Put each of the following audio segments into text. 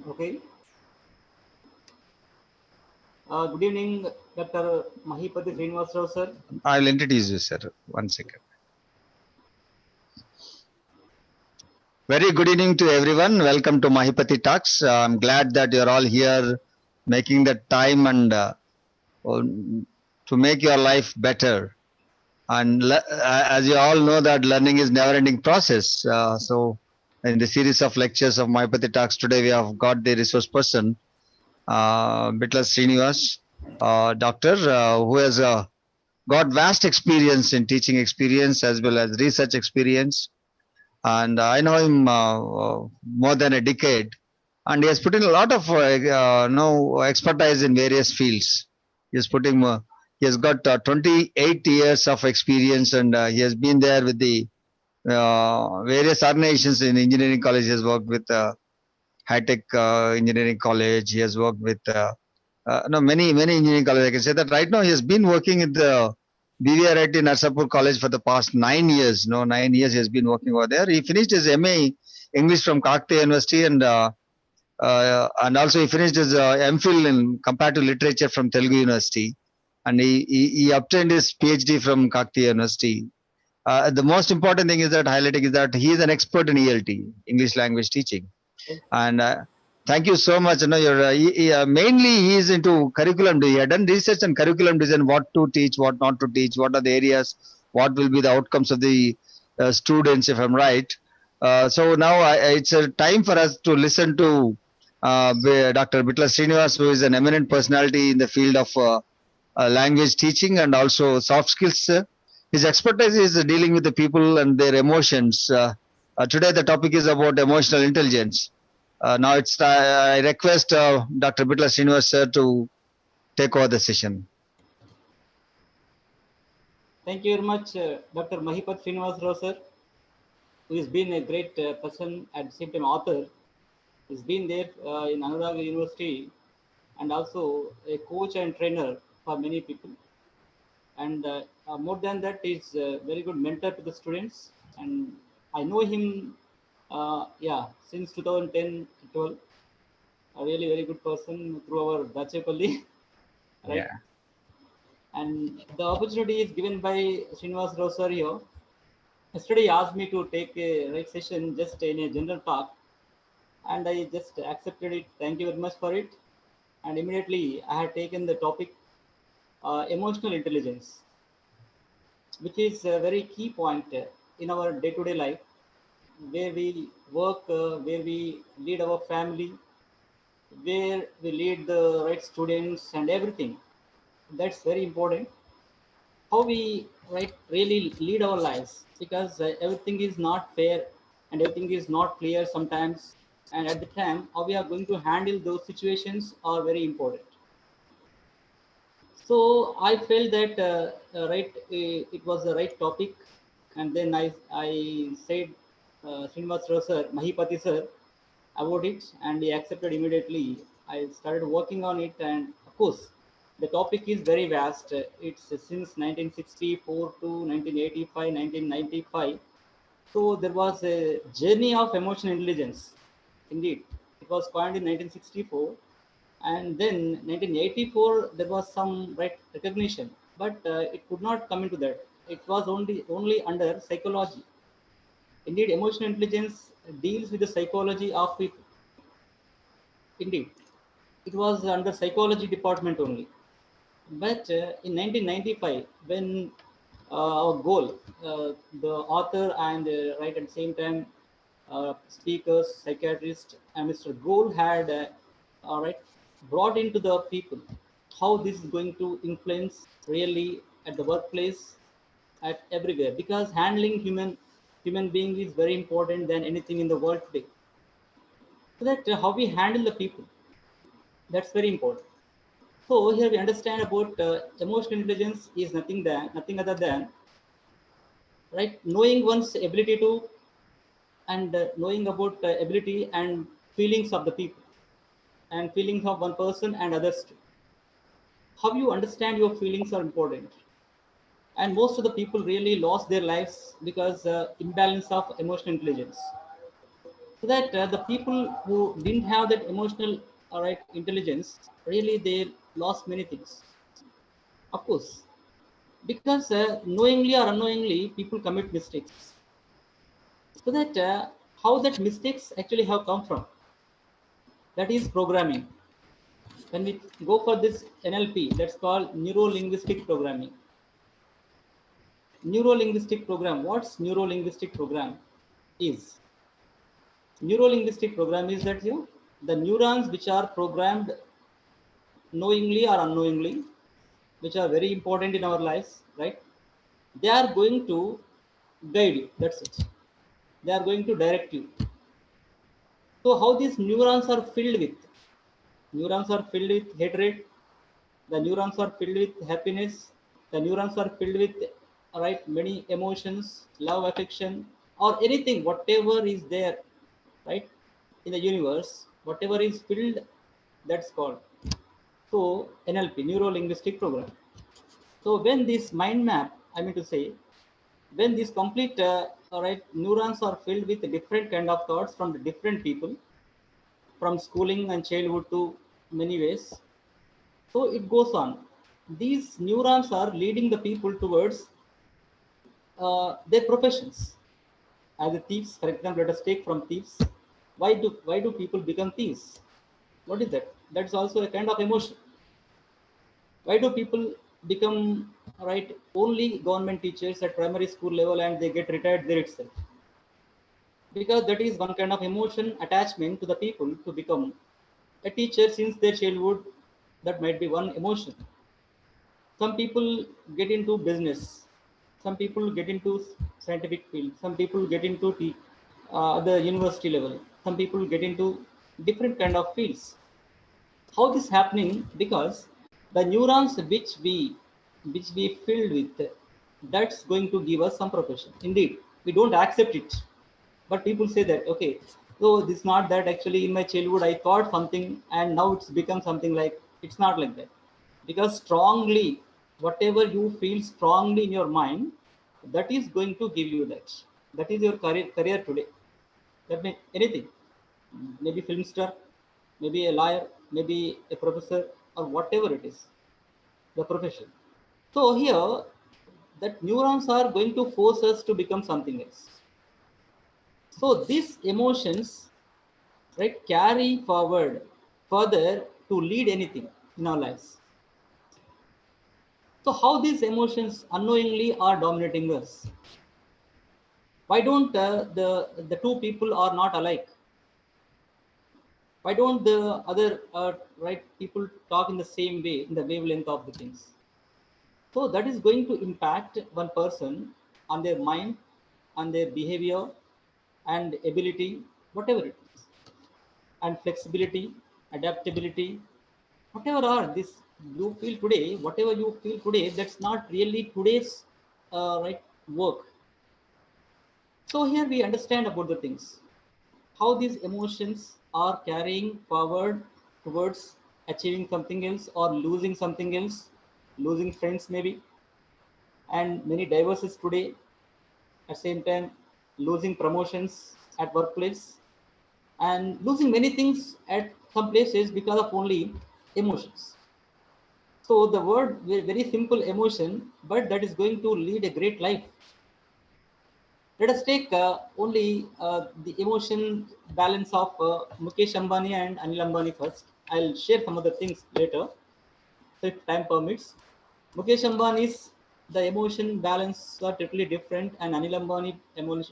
Okay. Good evening, Dr. Mahipati Srinivasrao, sir. I'll introduce you, sir. One second. Very good evening to everyone. Welcome to Mahipati Talks. I'm glad that you're all here making the time and to make your life better. And as you all know that learning is never-ending process. So in the series of lectures of Mahipati Talks today, we have got the resource person, Bitla Srinivas, doctor, who has got vast experience in teaching experience as well as research experience, and I know him more than a decade, and he has put in a lot of no expertise in various fields. He has put in, he has got 28 years of experience, and he has been there with the various organizations in engineering college. He has worked with High Tech Engineering College. He has worked with no many engineering colleges. I can say that right now he has been working at the BVRIT Narsapur College for the past 9 years. No, 9 years he has been working over there. He finished his MA English from Kakatiya University, and also he finished his MPhil in comparative literature from Telugu University, and he obtained his PhD from Kakatiya University. The most important thing is that highlighting is that he is an expert in ELT, English language teaching, and thank you so much. You know, mainly he is into curriculum. He had done research and curriculum design, what to teach, what not to teach, what are the areas, what will be the outcomes of the students, if I'm right. So now it's a time for us to listen to Dr. Bitla Srinivas, who is an eminent personality in the field of language teaching and also soft skills. His expertise is dealing with the people and their emotions. Today the topic is about emotional intelligence. Now it's I request Dr. Bitla Srinivas sir to take over the session. Thank you very much, Dr. Mahipati Srinivasrao, sir, who has been a great person at the same time author. He's been there in Anuraga University and also a coach and trainer for many people. And more than that, he's a very good mentor to the students. And I know him, since 2010 12. A really very good person through our Dachepalli, right? Yeah. And the opportunity is given by Srinivas Rosario. Yesterday, he asked me to take a right session just in a general talk, and I just accepted it. Thank you very much for it. And immediately, I had taken the topic emotional intelligence, which is a very key point in our day to day life, where we work, where we lead our family, where we lead the right students, and everything. That's very important, how we really lead our lives, because everything is not fair and everything is not clear sometimes, and at the time how we are going to handle those situations are very important. So I felt that it was the right topic, and then I said Srinivas Rao sir, Mahipati sir, about it, and he accepted immediately. I started working on it, and of course, the topic is very vast. It's since 1964 to 1985, 1995. So there was a journey of emotional intelligence. Indeed, it was coined in 1964, and then 1984 there was some right recognition, but it could not come into that. It was only under psychology. Indeed, emotional intelligence deals with the psychology of people. Indeed, it was under psychology department only. But in 1995, when our goal, the author and right at the same time speakers, psychiatrist, and Mr. Goal had right brought into the people how this is going to influence really at the workplace, at everywhere, because handling human being is very important than anything in the world today. So that how we handle the people, that's very important. So here we understand about emotional intelligence is nothing other than right knowing one's ability to, and knowing about ability and feelings of the people, and feelings of one person and others too. How you understand your feelings are important, and most of the people really lost their lives because imbalance of emotional intelligence. So that the people who didn't have that emotional, intelligence, really they lost many things. Of course, because knowingly or unknowingly, people commit mistakes. So that how that mistakes actually have come from, that is programming. When we go for this NLP, that's called neuro linguistic programming. Neuro linguistic program. What's neuro linguistic program is? Neuro linguistic program is that the neurons which are programmed knowingly or unknowingly, which are very important in our lives, right? They are going to guide you. That's it. They are going to direct you. So how these neurons are filled with? Neurons are filled with hatred. The neurons are filled with happiness. The neurons are filled with many emotions, love, affection, or anything, whatever is there, right, in the universe, whatever is filled, that's called. So NLP, neuro linguistic program. So when this mind map, I mean to say, when these complete neurons are filled with different kind of thoughts from the different people, from schooling and childhood to many ways. So it goes on. These neurons are leading the people towards their professions. As a thieves, for example, let us take from thieves. Why do people become thieves? What is that? That's also a kind of emotion. Why do people become only government teachers at primary school level and they get retired there itself? Because that is one kind of emotion attachment to the people to become a teacher since their childhood. That might be one emotion. Some people get into business, some people get into scientific field, some people get into the university level, some people get into different kind of fields. How this happening? Because the neurons which we filled with, that's going to give us some profession. Indeed, we don't accept it, but people say that, okay, so this is not that, actually in my childhood I thought something and now it's become something. Like, it's not like that. Because strongly, whatever you feel strongly in your mind, that is going to give you that. That is your career today. That means anything. Maybe film star, maybe a lawyer, maybe a professor, or whatever it is, the profession. So here, that neurons are going to force us to become something else. So these emotions, right, carry forward further to lead anything in our lives. So how these emotions unknowingly are dominating us? Why don't the two people are not alike? Why don't the other people talk in the same way, in the wavelength of the things? So that is going to impact one person on their mind, on their behavior and ability, whatever it is, and flexibility, adaptability, whatever are this you feel today, whatever you feel today, that's not really today's work. So here we understand about the things, how these emotions are carrying forward towards achieving something else or losing something else, losing friends maybe, and many divorces today, at the same time losing promotions at workplace, and losing many things at some places because of only emotions. So the word, very simple, emotion, but that is going to lead a great life. Let us take only the emotion balance of Mukesh Ambani and Anil Ambani first. I'll share some other things later, so if time permits. Mukesh Ambani's the emotion balance are totally different, and Anil Ambani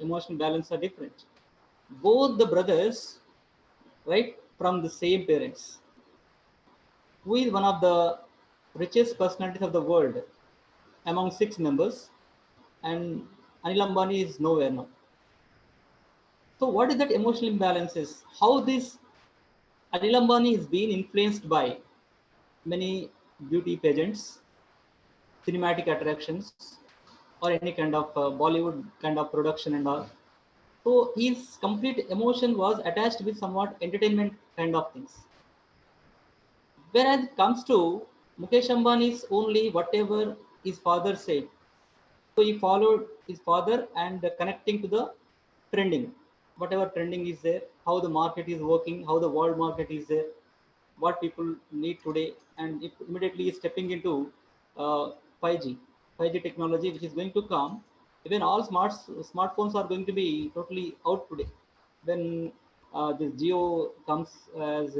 emotion balance are different. Both the brothers, right, from the same parents. Who is one of the richest personalities of the world among six members, and Anil Ambani is nowhere now. So what is that emotional imbalances? How this Anil Ambani is being influenced by many beauty pageants, cinematic attractions, or any kind of Bollywood kind of production and all. So his complete emotion was attached with somewhat entertainment kind of things. Whereas it comes to Mukesh Ambani's only whatever his father said. So he followed his father and connecting to the trending. whatever trending is there, how the market is working, how the world market is there, what people need today, and it immediately is stepping into uh, 5G, 5G technology, which is going to come. Even all smartphones are going to be totally out today when this Geo comes as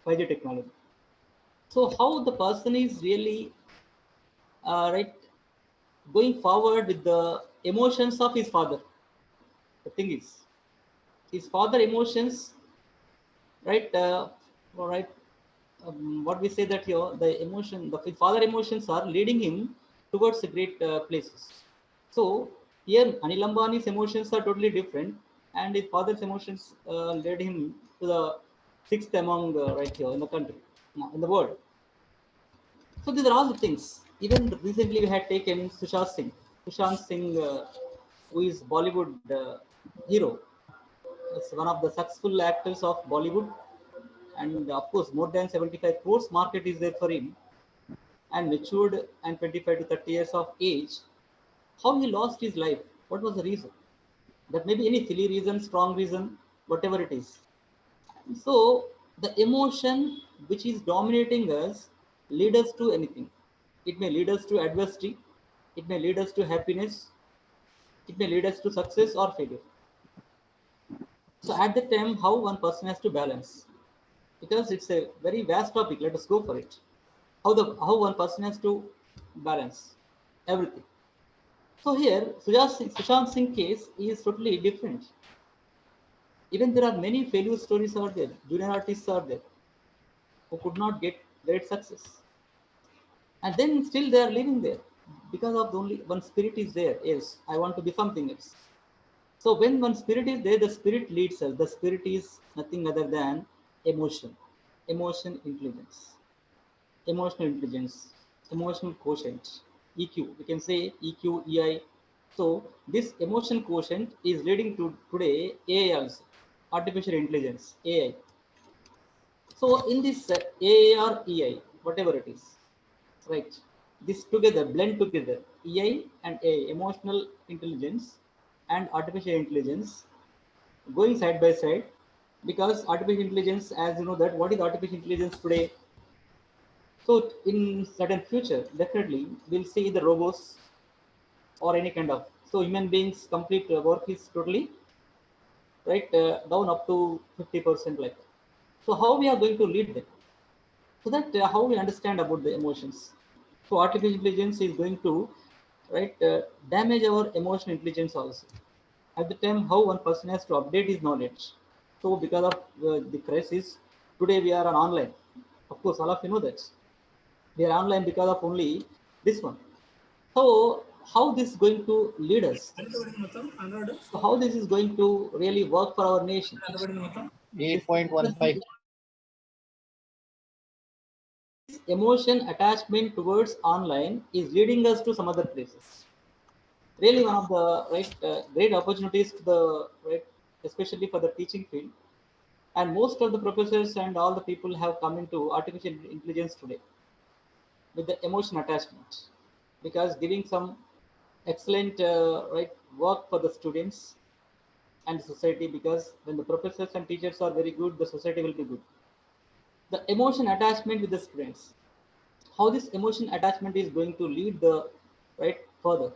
5G technology. So how the person is really right going forward with the emotions of his father. The thing is, his father emotions, right? All right. What we say that here, the emotion, the father emotions are leading him towards the great places. So here, Anil Ambani's emotions are totally different, and his father's emotions led him to the sixth among right here in the country, in the world. So these are all the things. Even recently, we had taken Sushant Singh, who is Bollywood hero. Is one of the successful actors of Bollywood, and of course, more than 75 crores market is there for him, and matured and 25 to 30 years of age. How he lost his life? What was the reason? That may be any silly reason, strong reason, whatever it is. So the emotion which is dominating us lead us to anything. It may lead us to adversity. It may lead us to happiness. It may lead us to success or failure. So at the time, how one person has to balance, because it's a very vast topic. Let us go for it. How one person has to balance everything. So here, Sushant Singh case is totally different. Even there are many failure stories out there. Junior artists are there who could not get great success, and then still they are living there because of the only one spirit is there. Yes, I want to be something else. So when one spirit is there, the spirit leads us. The spirit is nothing other than emotion, emotion intelligence, emotional intelligence, emotional quotient, EQ. We can say EQ, EI. So this emotion quotient is leading to today AI also, artificial intelligence, AI. So in this AI or EI, whatever it is, right? This together, blend together, EI and AI, emotional intelligence and artificial intelligence, going side by side, because artificial intelligence, as you know, that what is artificial intelligence today? So in certain future, definitely we'll see the robots or any kind of. So human beings complete work is totally right down up to 50% like. So how we are going to lead them? So that how we understand about the emotions. So artificial intelligence is going to right damage our emotional intelligence also. At the time, how one person has to update his knowledge. So because of the crisis, today we are on online. Of course, all of you know that we are online because of only this one. So how this is going to lead us? So how this is going to really work for our nation? This 8.15. emotion attachment towards online is leading us to some other places. Really, one of the right great opportunities to the right, especially for the teaching field. And most of the professors and all the people have come into artificial intelligence today with the emotion attachment, because giving some excellent right work for the students and the society, because when the professors and teachers are very good, the society will be good. The emotion attachment with the students, how this emotion attachment is going to lead the right further,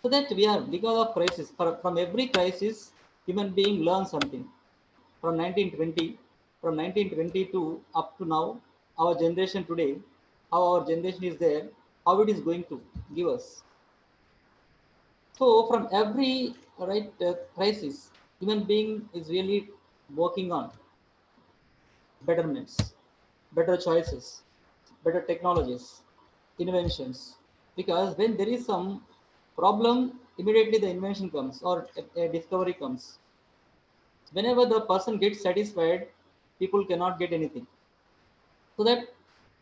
so that we are because of crisis, from every crisis human being learn something. From 1920, from 1922 up to now, our generation today, how our generation is there, how it is going to give us. So from every right crisis, human being is really working on betterments, better choices, better technologies, inventions. Because when there is some problem, immediately the invention comes or a discovery comes. Whenever the person gets satisfied, people cannot get anything. So that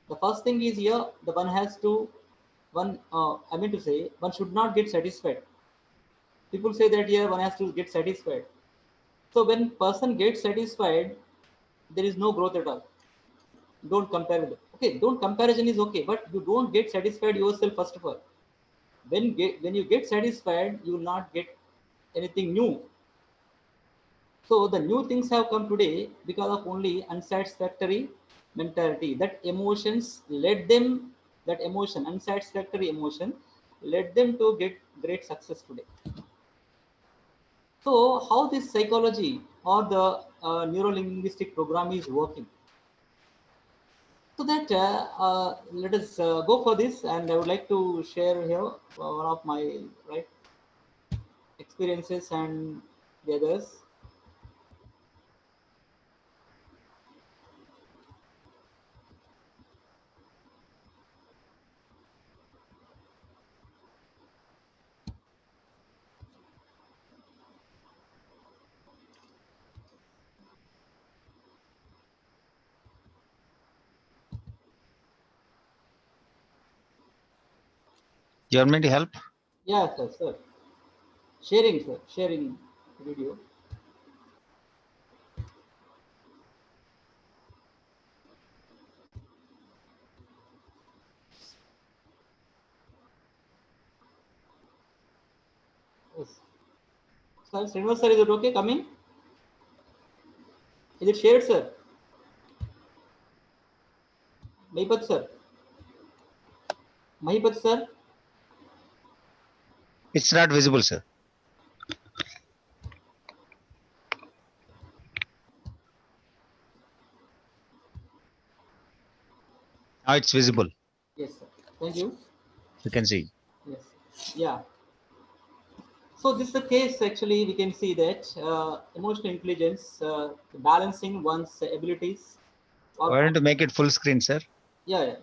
the first thing is here, the one has to, one, I mean to say, one should not get satisfied. People say that here one has to get satisfied. So when person gets satisfied, there is no growth at all. Don't compare with it. Okay, don't comparison is okay, but you don't get satisfied yourself first of all. When you get satisfied, you will not get anything new. So the new things have come today because of only unsatisfactory mentality. That emotions led them, that emotion, unsatisfactory emotion, led them to get great success today. So how this psychology or the neuro-linguistic program is working? So that let us go for this, and I would like to share here one of my right experiences and the others. You want me to help? Yeah, sir. Sharing, sir. Sharing video. Yes. Sir, Srinivas sir, is it okay coming? Is it shared, sir? Mahipat sir. Mahipat sir. It's not visible, sir. Now it's visible. Yes, sir. Thank you. You can see. Yes. Yeah. So this is the case. Actually, we can see that emotional intelligence, balancing one's abilities, or Why don't you make it full screen, sir? yeah, yeah.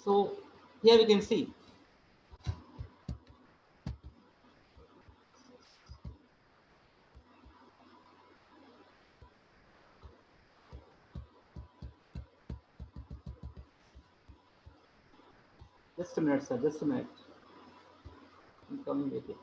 So here we can see. Just a minute, sir. Just a minute. I'm coming with it.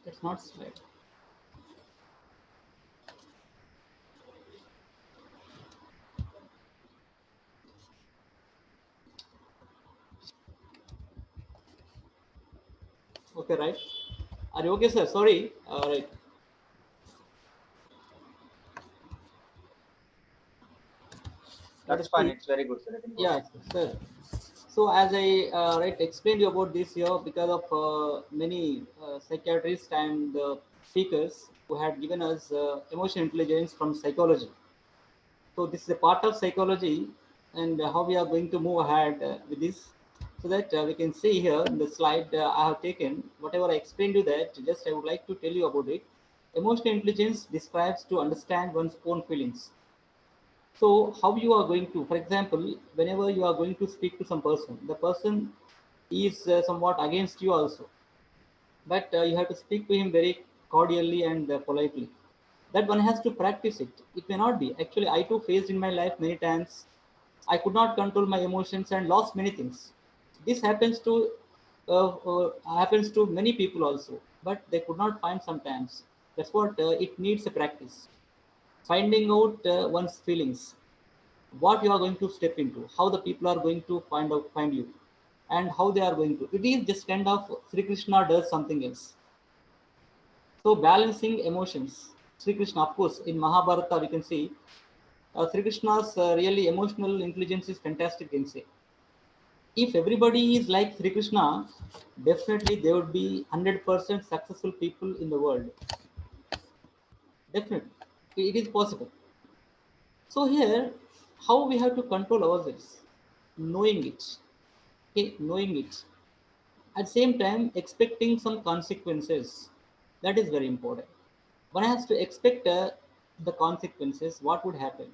It's not slide. Okay, right? Are you okay, sir? Sorry. All right. Let That's us fine. see. It's very good, sir. You can go Yeah, ahead. sir. So as I right explained you about this here, because of many psychiatrists and speakers who had given us emotional intelligence from psychology. So this is a part of psychology, and how we are going to move ahead with this, so that we can see here in the slide I have taken whatever I explained you that. Just I would like to tell you about it. Emotional intelligence describes to understand one's own feelings. So how you are going to, for example, whenever you are going to speak to some person, the person is somewhat against you also, but you have to speak to him very cordially and politely. That one has to practice it. It may not be. Actually, I too faced in my life many times. I could not control my emotions and lost many things. This happens to many people also, but they could not find sometimes. That's what it needs a practice. Finding out one's feelings, what you are going to step into, how the people are going to find you, and how they are going to. It is just kind of Sri Krishna does something else. So balancing emotions. Sri Krishna, of course, in Mahabharata we can see Sri Krishna's really emotional intelligence is fantastic. You can say if everybody is like Sri Krishna, definitely there would be 100% successful people in the world. Definitely, it is possible. So here, how we have to control ourselves, knowing it, okay, knowing it. At the same time, expecting some consequences. That is very important. One has to expect the consequences. What would happen?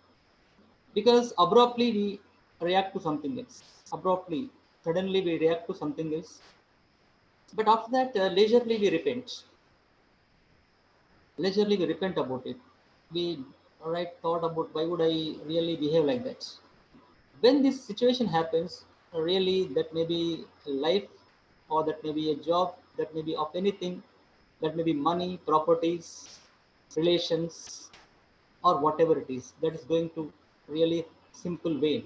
Because abruptly we react to something else. Abruptly, suddenly we react to something else. But after that, leisurely we repent. Leisurely we repent about it. We thought about why would I really behave like that. When this situation happens, really that may be life, or that may be a job, that may be of anything, that may be money, properties, relations, or whatever it is that is going to really simple way.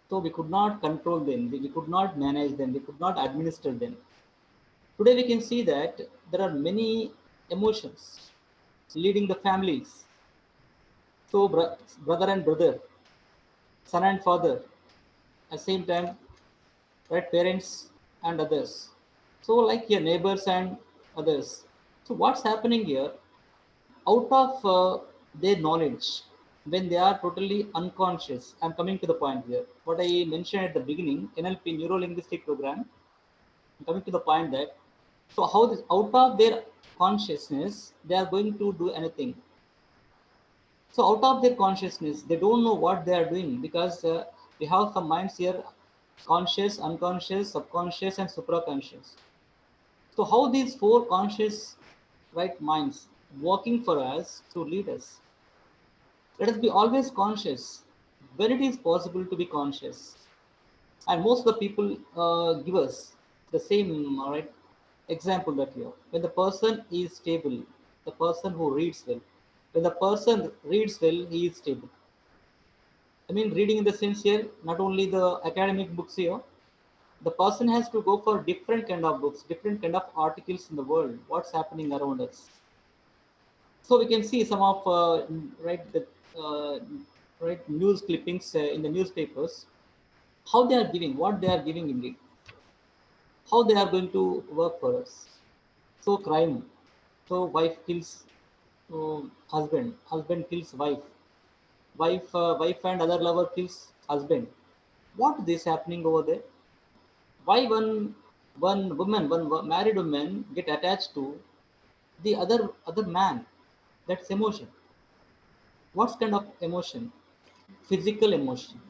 So we could not control them, we could not manage them, we could not administer them. Today we can see that there are many emotions leading the families. So brother and brother, son and father, at the same time, parents and others. So like your neighbors and others. So what's happening here? Out of their knowledge, when they are totally unconscious, I'm coming to the point here. What I mentioned at the beginning, NLP, neuro linguistic program, I'm coming to the point that so how this out of their consciousness they are going to do anything. So out of their consciousness, they don't know what they are doing because we have some minds here: conscious, unconscious, subconscious, and supraconscious. So how these four conscious minds working for us to lead us? Let us be always conscious when it is possible to be conscious. And most of the people give us the same example that here. When the person is stable, the person who reads well, when the person reads well, he is stable. I mean, reading in the sense here, not only the academic books here, the person has to go for different kind of books, different kind of articles in the world, what's happening around us. So we can see some of the uh, news clippings in the newspapers, how they are giving, what they are giving indeed, how they are going to work for us. So crime, so wife kills husband, husband kills wife, wife and other lover kills husband. What is happening over there? Why one woman, married woman get attached to the other man? That's emotion. What kind of emotion? Physical emotion.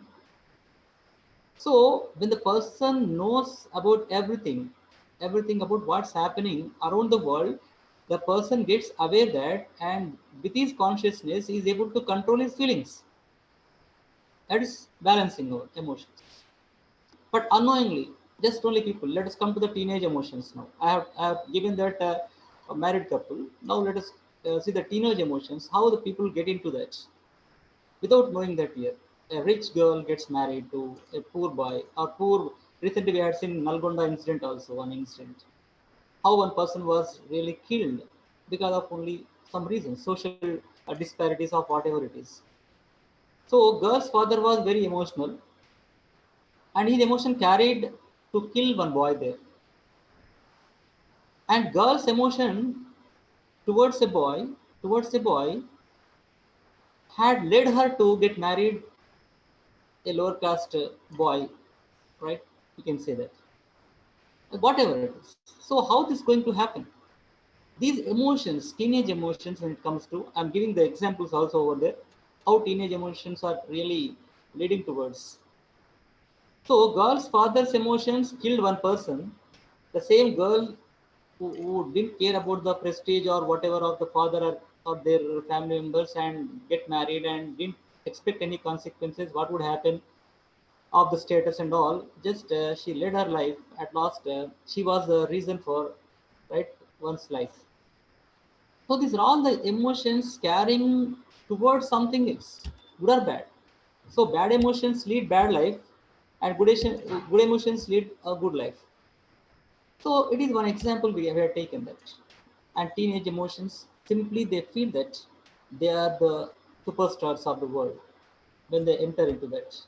So when the person knows about everything, everything about what's happening around the world, the person gets aware that, and with his consciousness, he is able to control his feelings. That is balancing our emotions. But unknowingly, just only people. Let us come to the teenage emotions now. I have given that a married couple. Now let us see the teenage emotions. How the people get into that without knowing that here. A rich girl gets married to a poor boy or poor. Recently, we had seen Nalgonda incident also, one incident. How one person was really killed because of only some reason, social disparities of whatever it is. So, girl's father was very emotional, and his emotion carried to kill one boy there. And girl's emotion towards a boy, towards a boy, had led her to get married a lower caste boy, right? You can say that. Whatever it is. So how this going to happen? These emotions, teenage emotions, when it comes to, I'm giving the examples also over there, how teenage emotions are really leading towards. So girl's father's emotions killed one person. The same girl who didn't care about the prestige or whatever of the father or their family members and get married and didn't expect any consequences, what would happen of the status and all. Just she led her life. At last, she was the reason for right one's life. So these are all the emotions carrying towards something else, good or bad. So bad emotions lead bad life, and good emotions lead a good life. So it is one example we have taken that. And teenage emotions, simply they feel that they are the superstars of the world when they enter into that.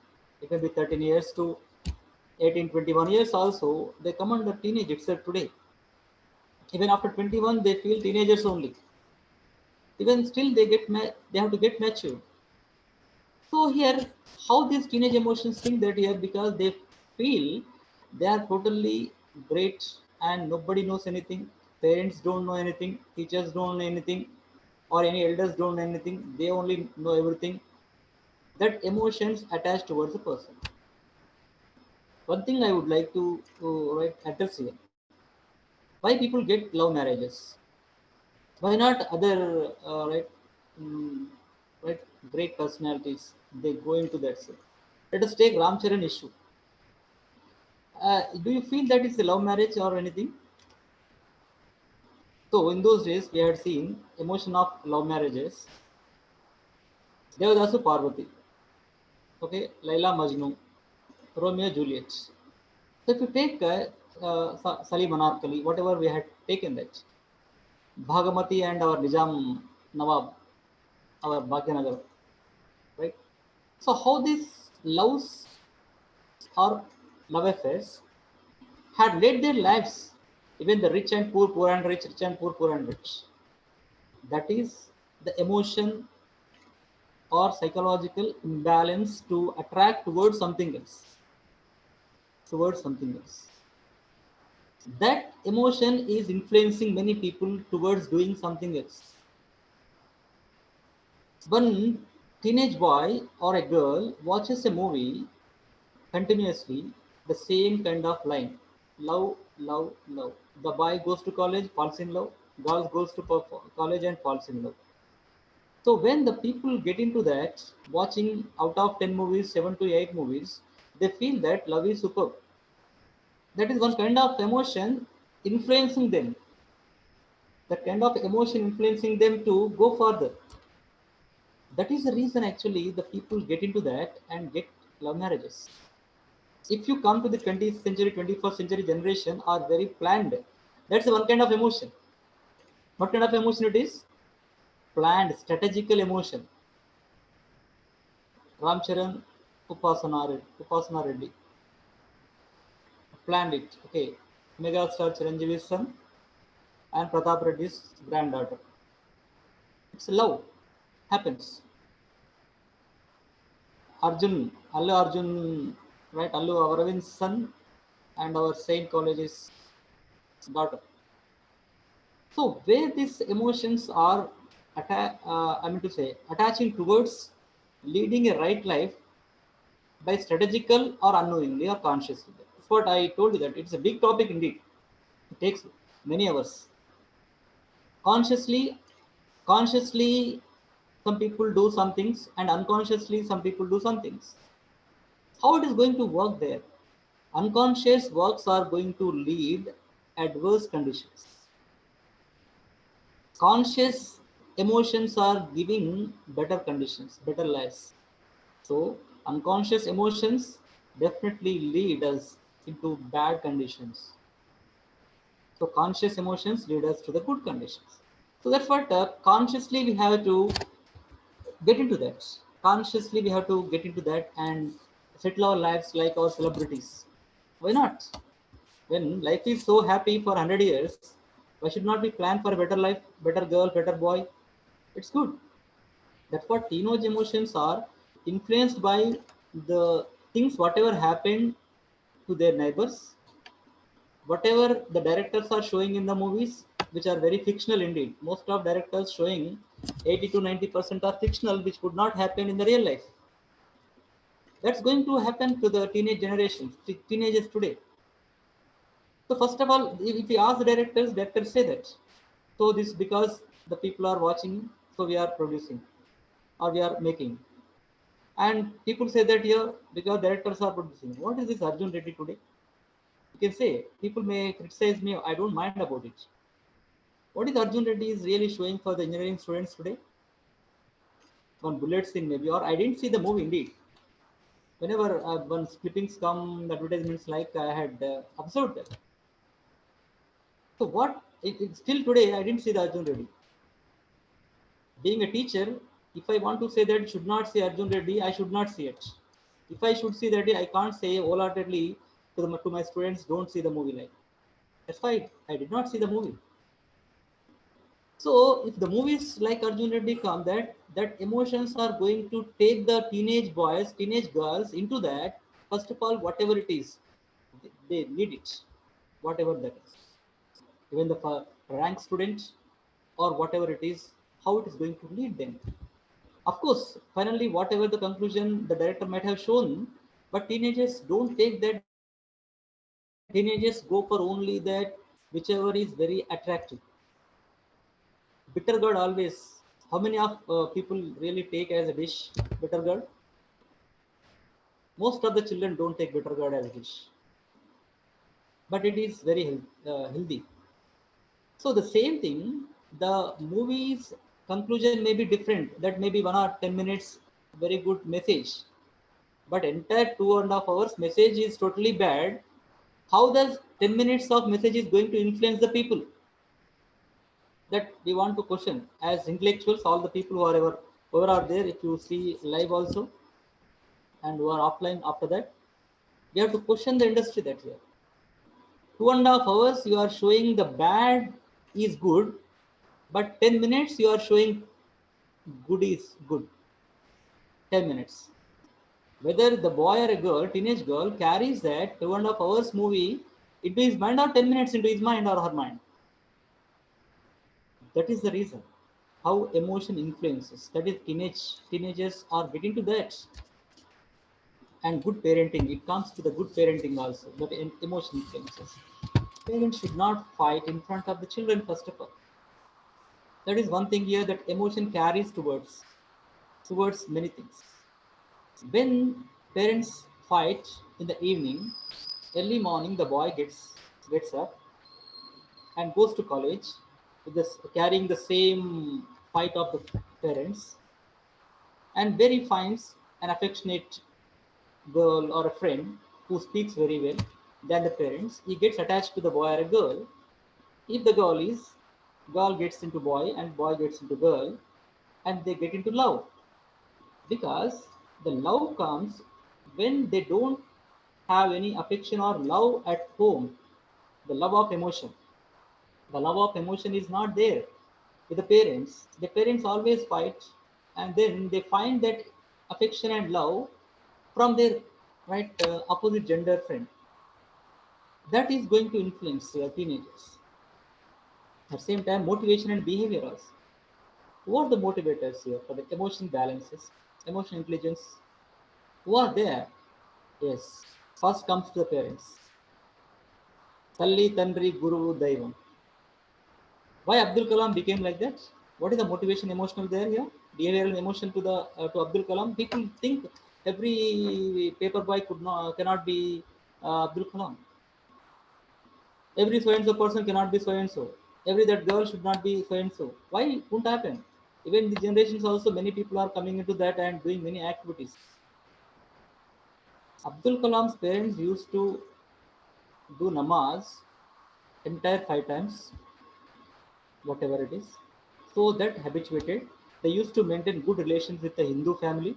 It may be 13 years to 18, 21 years also, they come under teenage itself today. Even after 21, they feel teenagers only. Even still, they have to get mature. So here, how these teenage emotions think that here, because they feel they are totally great and nobody knows anything. Parents don't know anything, teachers don't know anything, or any elders don't know anything. They only know everything. That emotions attached towards a person. One thing I would like to address here. Why people get love marriages? Why not other mm, right great personalities? They go into that. Set. Let us take Ram Charan issue. Do you feel that it's a love marriage or anything? So in those days, we had seen emotion of love marriages. Devadasu Parvati, okay, Laila Majnu, Romeo Juliet. So if you take Salim Anarkali, whatever we had taken that, Bhagamati and our Nizam Nawab, our Bhagyanagar, right? So how these loves or love affairs had led their lives, even the rich and poor, poor and rich, rich and poor, poor and rich. That is the emotion or psychological imbalance to attract towards something else. Towards something else. That emotion is influencing many people towards doing something else. One teenage boy or a girl watches a movie continuously, the same kind of line. Love, love, love. The boy goes to college, falls in love. Girl goes to college and falls in love. So when the people get into that, watching out of 10 movies, 7 to 8 movies, they feel that love is superb. That is one kind of emotion influencing them. That kind of emotion influencing them to go further. That is the reason actually the people get into that and get love marriages. If you come to the 20th century, 21st century generation are very planned. That's one kind of emotion. What kind of emotion it is? Planned, strategical emotion. Ramcharan Upasana Reddy planned it. Okay, megastar Chiranjeevi's son and Pratap Reddy's granddaughter. It's love. Happens. Allu Arjun, right? Allu Aravin's son and our Saint College's daughter. So where these emotions are, attaching towards leading a right life by strategical or unknowingly or consciously. That's what I told you that it's a big topic indeed. It takes many hours. Consciously, some people do some things, and unconsciously, some people do some things. How it is going to work there? Unconscious works are going to lead adverse conditions. Conscious emotions are giving better conditions, better lives. So, unconscious emotions definitely lead us into bad conditions. So, conscious emotions lead us to the good conditions. So, that's what consciously we have to get into that. Consciously, we have to get into that and settle our lives like our celebrities. Why not? When life is so happy for 100 years, why should not we plan for a better life, better girl, better boy? It's good. That's what teenage emotions are influenced by the things, whatever happened to their neighbors, whatever the directors are showing in the movies, which are very fictional indeed. Most of directors showing 80 to 90% are fictional, which would not happen in the real life. That's going to happen to the teenage generation, teenagers today. So first of all, if you ask the directors say that. So this because the people are watching, so we are producing or we are making. And people say that here because directors are producing. What is this Arjun Reddy today? You can say people may criticize me. I don't mind about it. What is Arjun Reddy is really showing for the engineering students today? One bullet scene maybe, or I didn't see the movie indeed. Whenever one clippings come, the advertisements like I had observed that. So what? Still today I didn't see the Arjun Reddy. Being a teacher, if I want to say that should not see Arjun Reddy, I should not see it. If I should see that, I can't say wholeheartedly to my students, don't see the movie like. That's why I did not see the movie. So if the movies like Arjun Reddy come, that emotions are going to take the teenage boys, teenage girls into that. First of all, whatever it is, they need it, whatever that is. Even the rank student or whatever it is, how it is going to lead them. Of course, finally, whatever the conclusion the director might have shown, but teenagers don't take that. Teenagers go for only that whichever is very attractive. Bitter gourd always. How many of people really take as a dish bitter gourd? Most of the children don't take bitter gourd as a dish, but it is very healthy. So the same thing, the movie's conclusion may be different. That may be 1 or 10 minutes, very good message, but entire 2.5 hours message is totally bad. How does 10 minutes of message is going to influence the people? That we want to question as intellectuals, all the people whoever are there, if you see live also and who are offline after that, we have to question the industry that here. 2.5 hours you are showing the bad is good, but 10 minutes you are showing good is good. 10 minutes. Whether the boy or a girl, teenage girl, carries that 2.5 hours movie into his mind or 10 minutes into his mind or her mind. That is the reason how emotion influences. That is, teenagers are getting to that. And good parenting, it comes to the good parenting also. But emotion influences. Parents should not fight in front of the children first of all. That is one thing here that emotion carries towards many things. When parents fight in the evening, early morning the boy gets up and goes to college with this carrying the same fight of the parents, and where he finds an affectionate girl or a friend who speaks very well than the parents, he gets attached to the boy or a girl. If the girl gets into boy and boy gets into girl, and they get into love, because the love comes when they don't have any affection or love at home. The love of emotion, the love of emotion is not there with the parents. The parents always fight, and then they find that affection and love from their opposite gender friend. That is going to influence teenagers. At the same time, motivation and behavior also. Who are the motivators here for the emotion balances, emotion intelligence? Who are there? Yes, first comes to the parents. Talli, Tanri, Guru, Daivam. Why Abdul Kalam became like that? What is the motivation emotional there here? Behavioral emotion to Abdul Kalam. People think every paper boy cannot be Abdul Kalam. Every so and so person cannot be so and so. Every that girl should not be so and so. Why it won't happen? Even the generations also, many people are coming into that and doing many activities. Abdul Kalam's parents used to do namaz entire 5 times, whatever it is. So that habituated. They used to maintain good relations with the Hindu family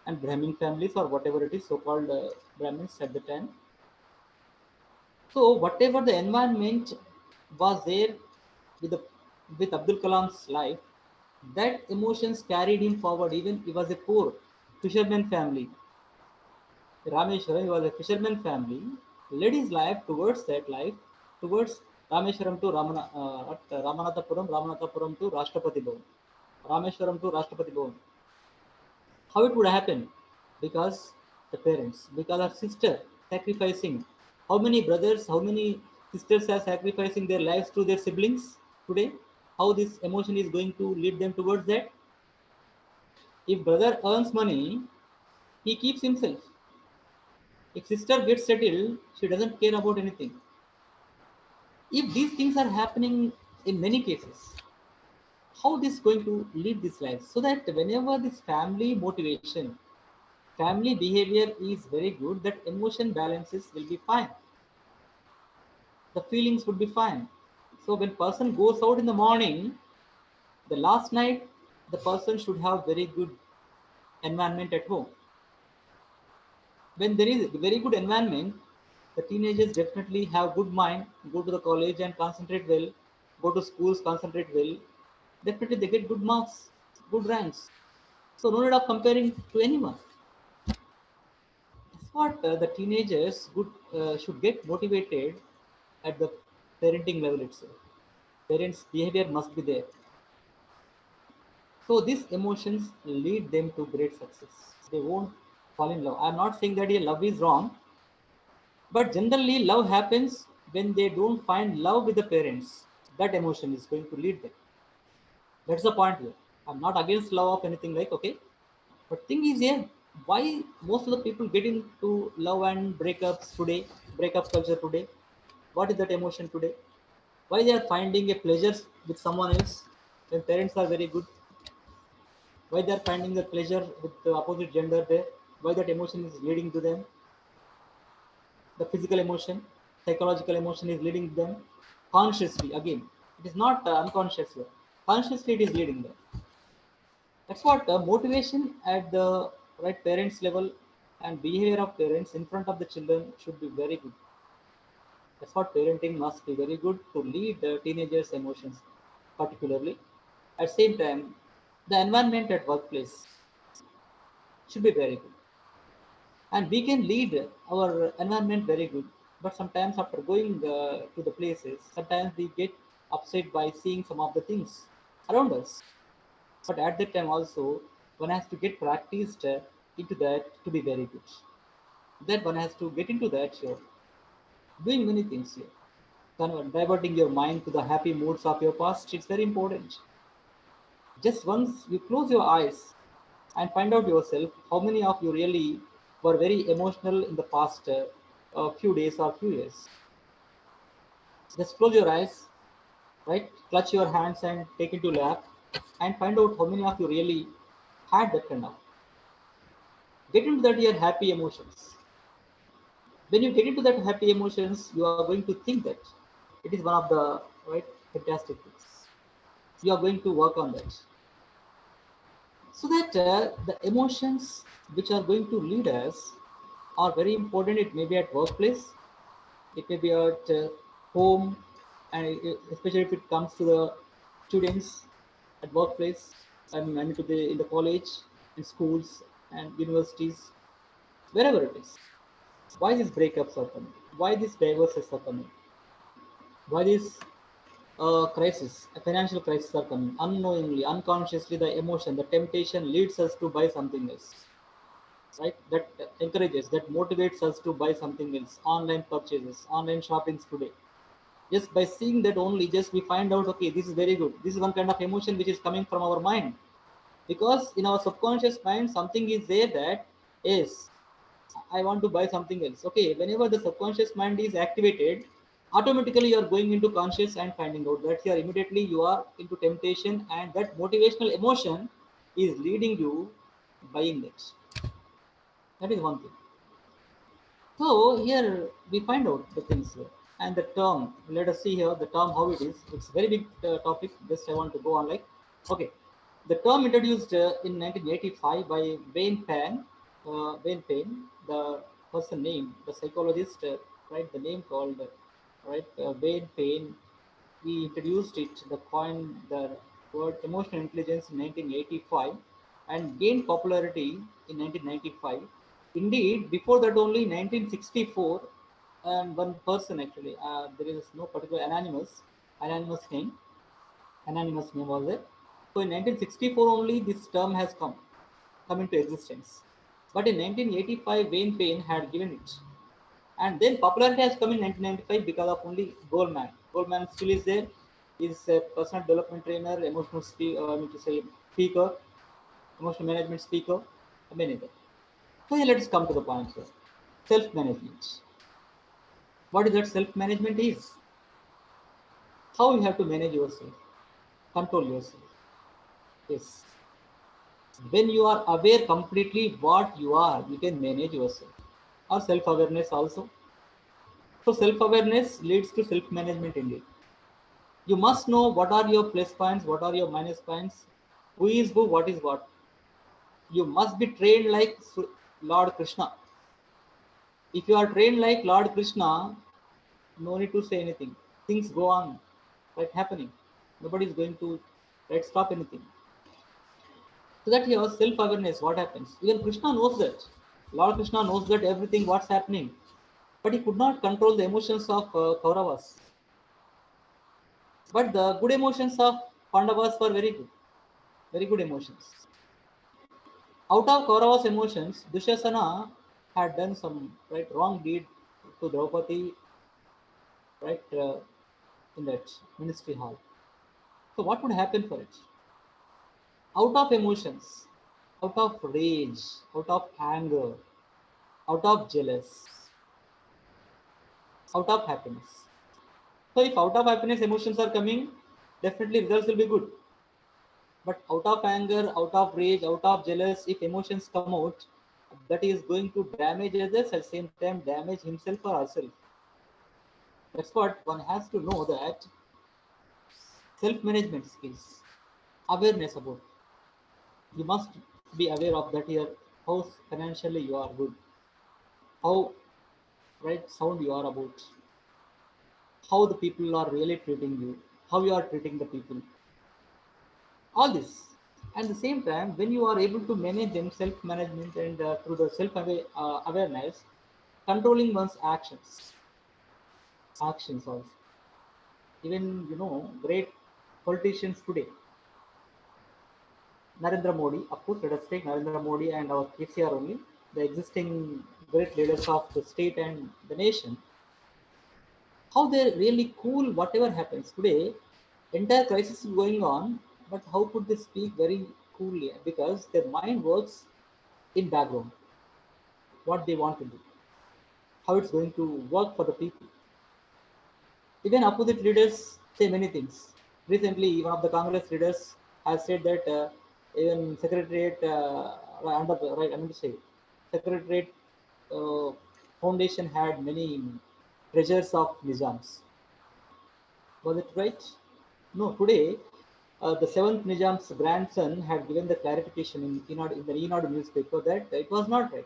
and Brahmin families or whatever it is, so-called Brahmins at the time. So whatever the environment was there with with Abdul Kalam's life, that emotions carried him forward. Even he was a poor fisherman family. Rameshwaram, he was a fisherman family, led his life towards that life, towards Rameshwaram to Ramanathapuram to Rashtrapati Bhavan, Rameshwaram to Rashtrapati Bhavan. How it would happen? Because the parents, because of sister sacrificing. How many brothers, how many sisters are sacrificing their lives to their siblings today? How this emotion is going to lead them towards that? If brother earns money, he keeps himself. If sister gets settled, she doesn't care about anything. If these things are happening in many cases, how this going to lead this life? So that whenever this family motivation, family behavior is very good, that emotion balances will be fine. The feelings would be fine. So when person goes out in the morning, the last night the person should have very good environment at home. When there is a very good environment, the teenagers definitely have good mind, go to the college and concentrate well, go to schools, concentrate well. Definitely they get good marks, good ranks. So no need of comparing to anyone. That's what the teenagers should get motivated at the parenting level itself. Parents' behavior must be there. So these emotions lead them to great success. They won't fall in love. I'm not saying that love is wrong, but generally love happens when they don't find love with the parents, that emotion is going to lead them. That's the point here. I'm not against love of anything like, okay. But thing is here, why most of the people get into love and breakups today, breakup culture today? What is that emotion today? Why they are finding a pleasure with someone else when parents are very good? Why they are finding the pleasure with the opposite gender there? Why that emotion is leading to them? The physical emotion, psychological emotion is leading them consciously. Again, it is not unconscious here. Consciously, it is leading them. That's what motivation at the right parents level and behavior of parents in front of the children should be very good. That's what parenting must be very good to lead the teenagers' emotions, particularly. At the same time, the environment at workplace should be very good. And we can lead our environment very good, but sometimes after going to the places, sometimes we get upset by seeing some of the things around us. But at that time also, one has to get practiced into that to be very good. Then one has to get into that here, doing many things here. Diverting your mind to the happy moods of your past, it's very important. Just once you close your eyes and find out yourself how many of you really were very emotional in the past few days or few years. Just close your eyes, right? Clutch your hands and take it to lap and find out how many of you really had that kind of. Get into that your happy emotions. When you get into that happy emotions, you are going to think that it is one of the right fantastic things. You are going to work on that. So that the emotions which are going to lead us are very important. It may be at workplace, it may be at home, and especially if it comes to the students at workplace, I mean to the in the college, in schools and universities, wherever it is. Why these breakups are coming? Why these divorces are coming? Why these crisis, a financial crisis are coming? Unknowingly, unconsciously, the emotion, the temptation leads us to buy something else, right? That encourages, that motivates us to buy something else. Online purchases, online shoppings today. Just by seeing that only, just we find out, okay, this is very good. This is one kind of emotion which is coming from our mind, because in our subconscious mind something is there that is, I want to buy something else. Okay, whenever the subconscious mind is activated, automatically you are going into conscious and finding out that here immediately you are into temptation, and that motivational emotion is leading you buying that. That is one thing. So here we find out the things here. And the term, let us see here the term how it is. It's a very big topic. Just I want to go on like, okay. The term introduced in 1985 by Wayne Payne, the person name, the psychologist, right, the name called, Wayne Payne. He introduced it, the coined the word emotional intelligence in 1985 and gained popularity in 1995. Indeed, before that only 1964, and one person actually, there is no particular anonymous name, anonymous name was there. So in 1964 only this term has come into existence. But in 1985, Wayne Payne had given it. And then popularity has come in 1995 because of only Goldman. Goldman still is there. He's a personal development trainer, emotional I mean to say speaker, emotional management speaker, many other. So here let's come to the point here. Self-management. What is that self-management is? How you have to manage yourself, control yourself. Yes. When you are aware completely what you are, you can manage yourself. Or self-awareness also. So self-awareness leads to self-management indeed. You must know what are your plus points, what are your minus points, who is who, what is what. You must be trained like Lord Krishna. If you are trained like Lord Krishna, no need to say anything. Things go on, right, happening. Nobody is going to stop anything. So that your self-awareness, what happens? Even Krishna knows that. Lord Krishna knows that everything what's happening, but he could not control the emotions of Kauravas. But the good emotions of Pandavas were very good emotions. Out of Kaurava's emotions, Dushasana had done some wrong deed to Draupadi, right, in that ministry hall. So what would happen for it? Out of emotions, out of rage, out of anger, out of jealous, out of happiness. So if out of happiness emotions are coming, definitely results will be good. But out of anger, out of rage, out of jealous, if emotions come out, that is going to damage others at the same time damage himself or herself. That's what one has to know, that self-management skills, awareness about. You must be aware of that here, how financially you are good, how right sound you are about, how the people are really treating you, how you are treating the people. All this. At the same time, when you are able to manage them, self-management and through the self-awareness, controlling one's actions also. Even great politicians today, Narendra Modi, of course, let us take Narendra Modi and our KCR only, the existing great leaders of the state and the nation, how they really cool whatever happens today. Entire crisis is going on, but how could they speak very coolly? Because their mind works in background, what they want to do, how it's going to work for the people. Even opposite leaders say many things. Recently, one of the Congress leaders has said that even Secretariat, under the, right, I mean to say, Secretariat uh, Foundation had many treasures of Nizams. Was it right? No, today the seventh Nizam's grandson had given the clarification in the Enad newspaper that it was not right.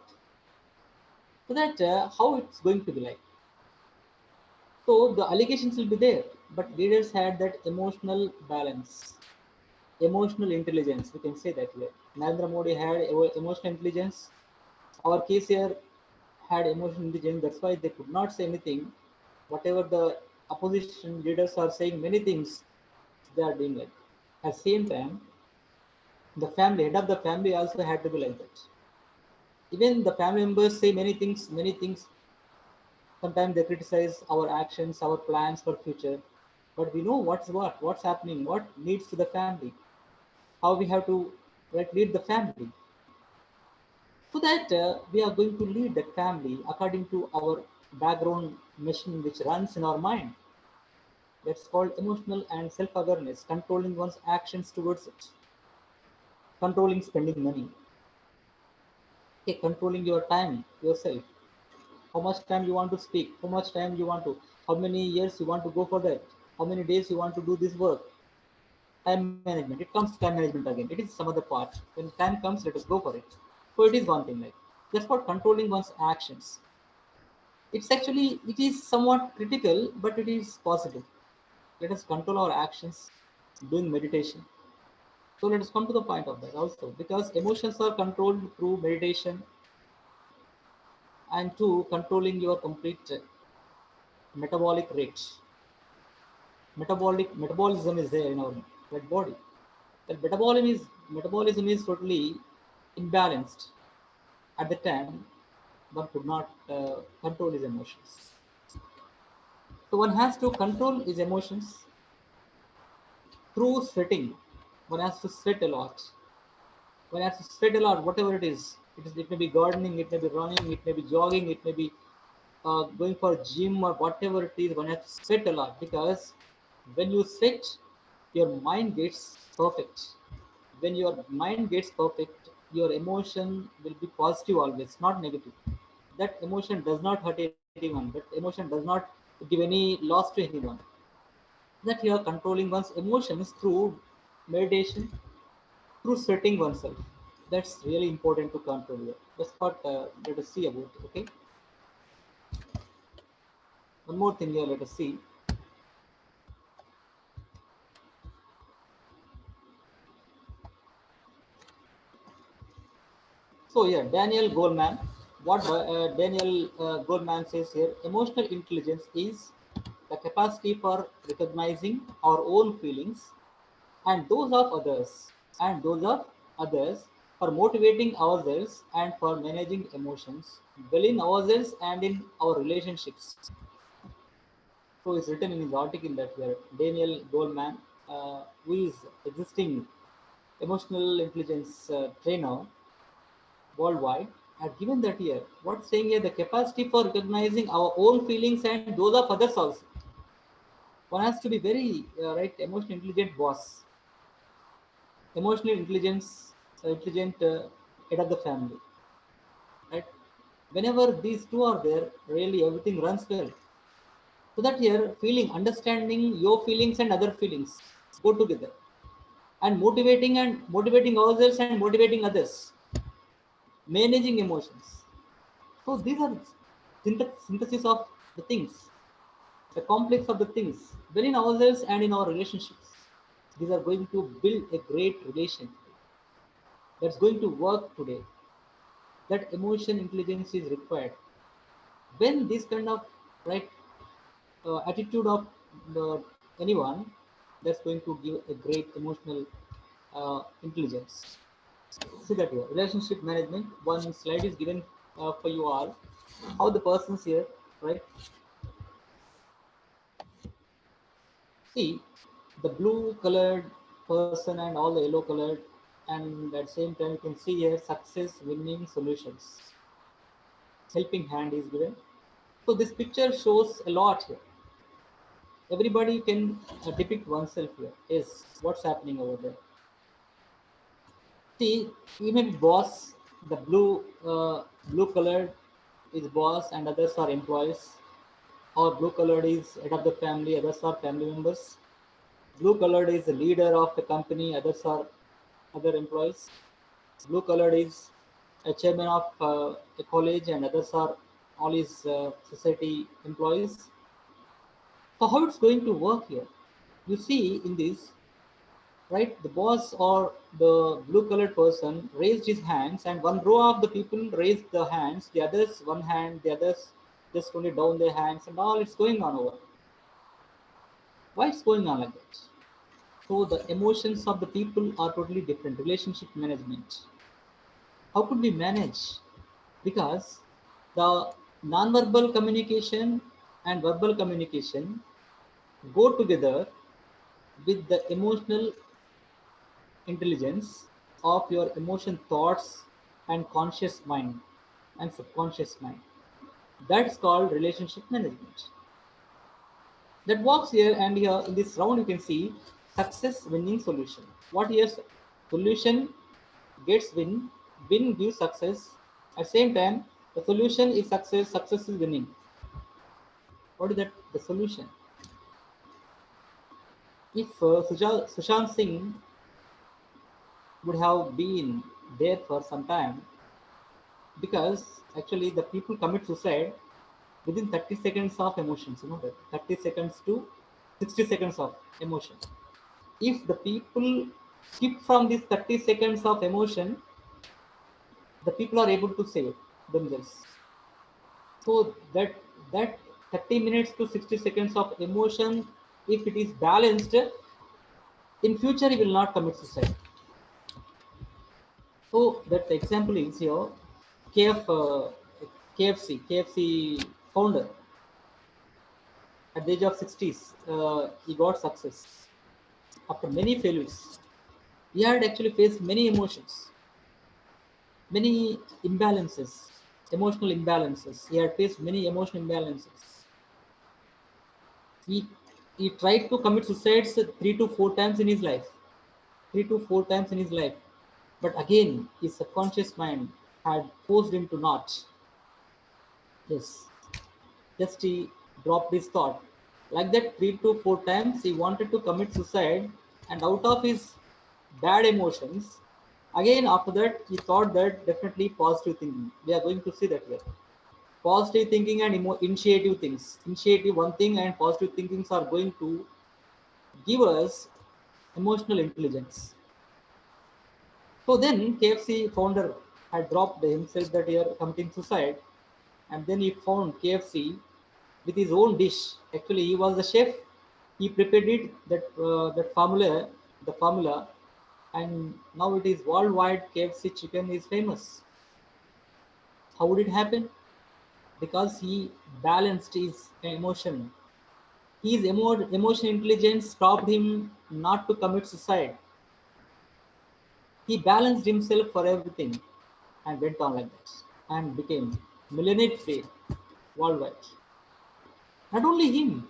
So that how it's going to be like. So the allegations will be there, but leaders had that emotional balance, emotional intelligence. We can say that here. Narendra Modi had emotional intelligence. Our KCR had emotional intelligence. That's why they could not say anything. Whatever the opposition leaders are saying, many things they are doing like. At the same time, the family, head of the family also had to be like that. Even the family members say many things, many things. Sometimes they criticize our actions, our plans for future, but we know what's happening, what needs to the family, how we have to lead the family, so that we are going to lead that family according to our background machine which runs in our mind. That's called emotional and self-awareness, controlling one's actions towards it, controlling spending money, okay, controlling your time yourself, how much time you want to speak, how much time you want to, how many years you want to go for that, how many days you want to do this work. Time management, it comes to time management again, it is some other part. When time comes, let us go for it. So it is one thing like, that's what controlling one's actions. It's actually, it is somewhat critical, but it is possible. Let us control our actions doing meditation. So let us come to the point of that also, because emotions are controlled through meditation, and two, controlling your complete metabolic rate. Metabolism is there in our red body. That metabolism is totally imbalanced. At the time, one could not control his emotions. So one has to control his emotions through sweating. One has to sweat a lot. One has to sweat a lot, whatever it is. It may be gardening, it may be running, it may be jogging, it may be going for gym or whatever it is. One has to sweat a lot, because when you sweat, your mind gets perfect. When your mind gets perfect, your emotion will be positive always, not negative. That emotion does not hurt anyone. That emotion does not give any loss to anyone. That you are controlling one's emotions through meditation, through sweating oneself. That's really important to control here. That's what let us see about. Okay. One more thing here. Let us see. So yeah, Daniel Goleman. What Daniel Goleman says here: emotional intelligence is the capacity for recognizing our own feelings and those of others, for motivating ourselves and for managing emotions well in ourselves and in our relationships. So it's written in his article that here Daniel Goleman, who is existing emotional intelligence trainer worldwide, had given that here. What's saying here? The capacity for recognizing our own feelings and those of others also. One has to be very right emotional intelligent boss, emotional intelligence, intelligent head of the family, right? Whenever these two are there, really everything runs well. So that here, feeling, understanding your feelings and other feelings go together, and motivating ourselves and motivating others, managing emotions. So these are synthesis of the things, the complex of the things within ourselves and in our relationships. These are going to build a great relation that's going to work today. That emotion intelligence is required. When this kind of right attitude of the, anyone, that's going to give a great emotional intelligence. See that here, relationship management. One slide is given for you all. How the persons here, right? See the blue colored person and all the yellow colored, and at the same time you can see here success, winning, solutions. Helping hand is given. So this picture shows a lot here. Everybody can depict oneself here. Is what's happening over there. See, even boss, the blue colored is boss and others are employees. Or blue colored is head of the family, others are family members. Blue colored is the leader of the company, others are other employees. Blue colored is a chairman of a college and others are all his society employees. So how it's going to work here? You see in this, right, the boss or the blue colored person raised his hands and one row of the people raised the hands, the others one hand, the others just only down their hands, and all it's going on over. Why it's going on like that? So the emotions of the people are totally different. Relationship management. How could we manage? Because the non-verbal communication and verbal communication go together with the emotional intelligence of your emotion thoughts and conscious mind and subconscious mind. That's called relationship management. That works here, and here in this round you can see success, winning, solution. What here? Solution gets win, win gives success. At the same time, the solution is success, success is winning. What is that? The solution. If Sushant Singh would have been there for some time, because actually the people commit suicide within 30 seconds of emotions, you know that 30 seconds to 60 seconds of emotion. If the people skip from these 30 seconds of emotion, the people are able to save themselves. So that 30 minutes to 60 seconds of emotion, if it is balanced, in future he will not commit suicide. So that example is here, KFC founder. At the age of 60s, he got success after many failures. He had actually faced many emotions, many imbalances, emotional imbalances. He had faced many emotional imbalances. He, he tried to commit suicides 3 to 4 times in his life. 3 to 4 times in his life. But again, his subconscious mind had forced him to not. Yes. Just he dropped his thought. Like that, 3 to 4 times he wanted to commit suicide, and out of his bad emotions, again after that he thought that definitely positive thinking. We are going to see that here. Positive thinking and initiative things. Initiative one thing and positive thinkings are going to give us emotional intelligence. So then KFC founder had dropped himself that he are committing suicide, and then he found KFC with his own dish. Actually, he was the chef. He prepared it that formula, the formula, and now it is worldwide. KFC chicken is famous. How would it happen? Because he balanced his emotion. His emotional intelligence stopped him not to commit suicide. He balanced himself for everything and went on like that and became millionaire today worldwide. Not only him,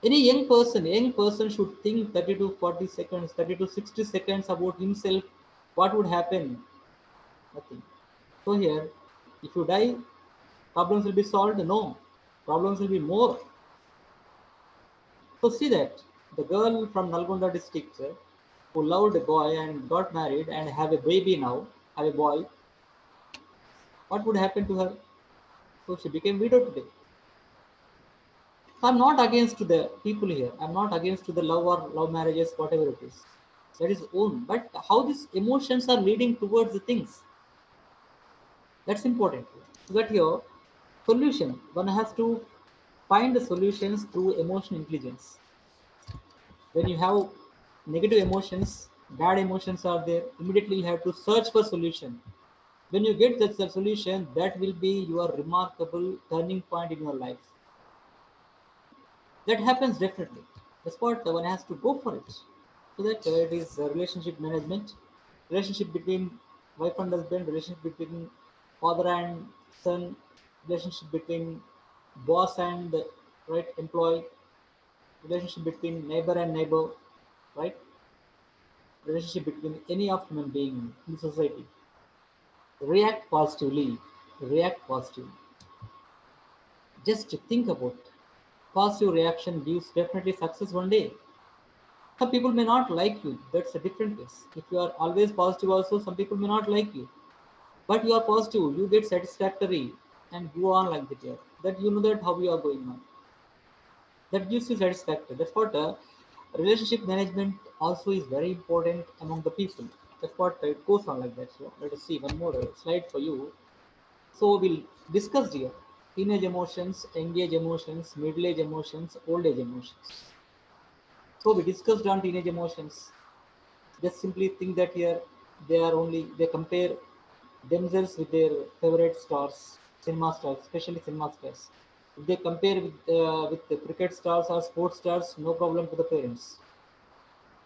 any young person should think 30 to 40 seconds, 30 to 60 seconds about himself. What would happen? Nothing. So here, if you die, problems will be solved? No. Problems will be more. So see that the girl from Nalgonda district who loved a boy and got married and have a baby now, have a boy, what would happen to her? So she became widow today. So I'm not against the people here. I'm not against the love or love marriages, whatever it is. That is own. But how these emotions are leading towards the things, that's important. So that your solution, one has to find the solutions through emotional intelligence. When you have negative emotions, bad emotions are there, immediately you have to search for solution. When you get that solution, that will be your remarkable turning point in your life. That happens definitely. That's what one has to go for it. So that it is relationship management, relationship between wife and husband, relationship between father and son, relationship between boss and right employee, relationship between neighbor and neighbor, right? Relationship between any of human being in society. React positively. React positively. Just think about it. Positive reaction gives definitely success one day. Some people may not like you. That's a different case. If you are always positive, also some people may not like you. But you are positive. You get satisfactory and go on like that. That you know that how you are going on. That gives you satisfaction. That's what relationship management also is very important among the people. That's what it goes on like that. So let us see one more slide for you. So we'll discuss here teenage emotions, engage emotions, middle age emotions, old age emotions. So we discussed on teenage emotions. Just simply think that here they compare themselves with their favorite stars, cinema stars, especially cinema stars. If they compare with the cricket stars or sports stars, no problem to the parents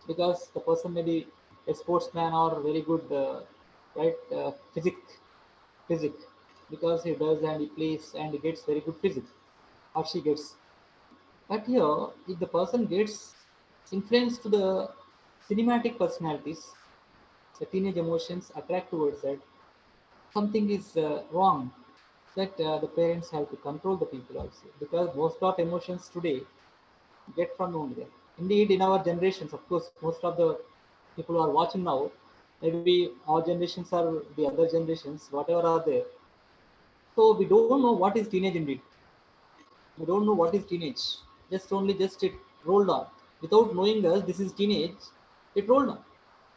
because the person may be a sportsman or very good right physic because he does and he plays and he gets very good physics or she gets. But here, if the person gets influenced to the cinematic personalities, the teenage emotions attract towards that, something is wrong. That the parents have to control the people also because most of emotions today get from only there. Indeed, in our generations, of course, most of the people who are watching now, maybe our generations or the other generations, whatever are there. So we don't know what is teenage indeed. We don't know what is teenage. Just it rolled on. Without knowing us, this is teenage, it rolled on.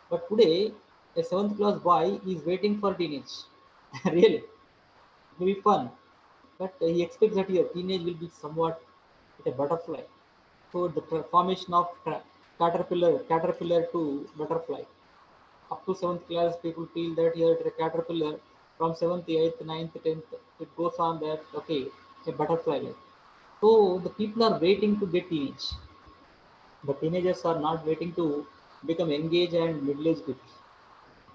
But today, a seventh class boy is waiting for teenage. Really, it will be fun. But he expects that your teenage will be somewhat like a butterfly. So the formation of caterpillar to butterfly. Up to seventh class, people feel that here the caterpillar from seventh, eighth, ninth, tenth, it goes on that okay, a butterfly like. So the people are waiting to get teenage. The teenagers are not waiting to become engaged and middle-aged people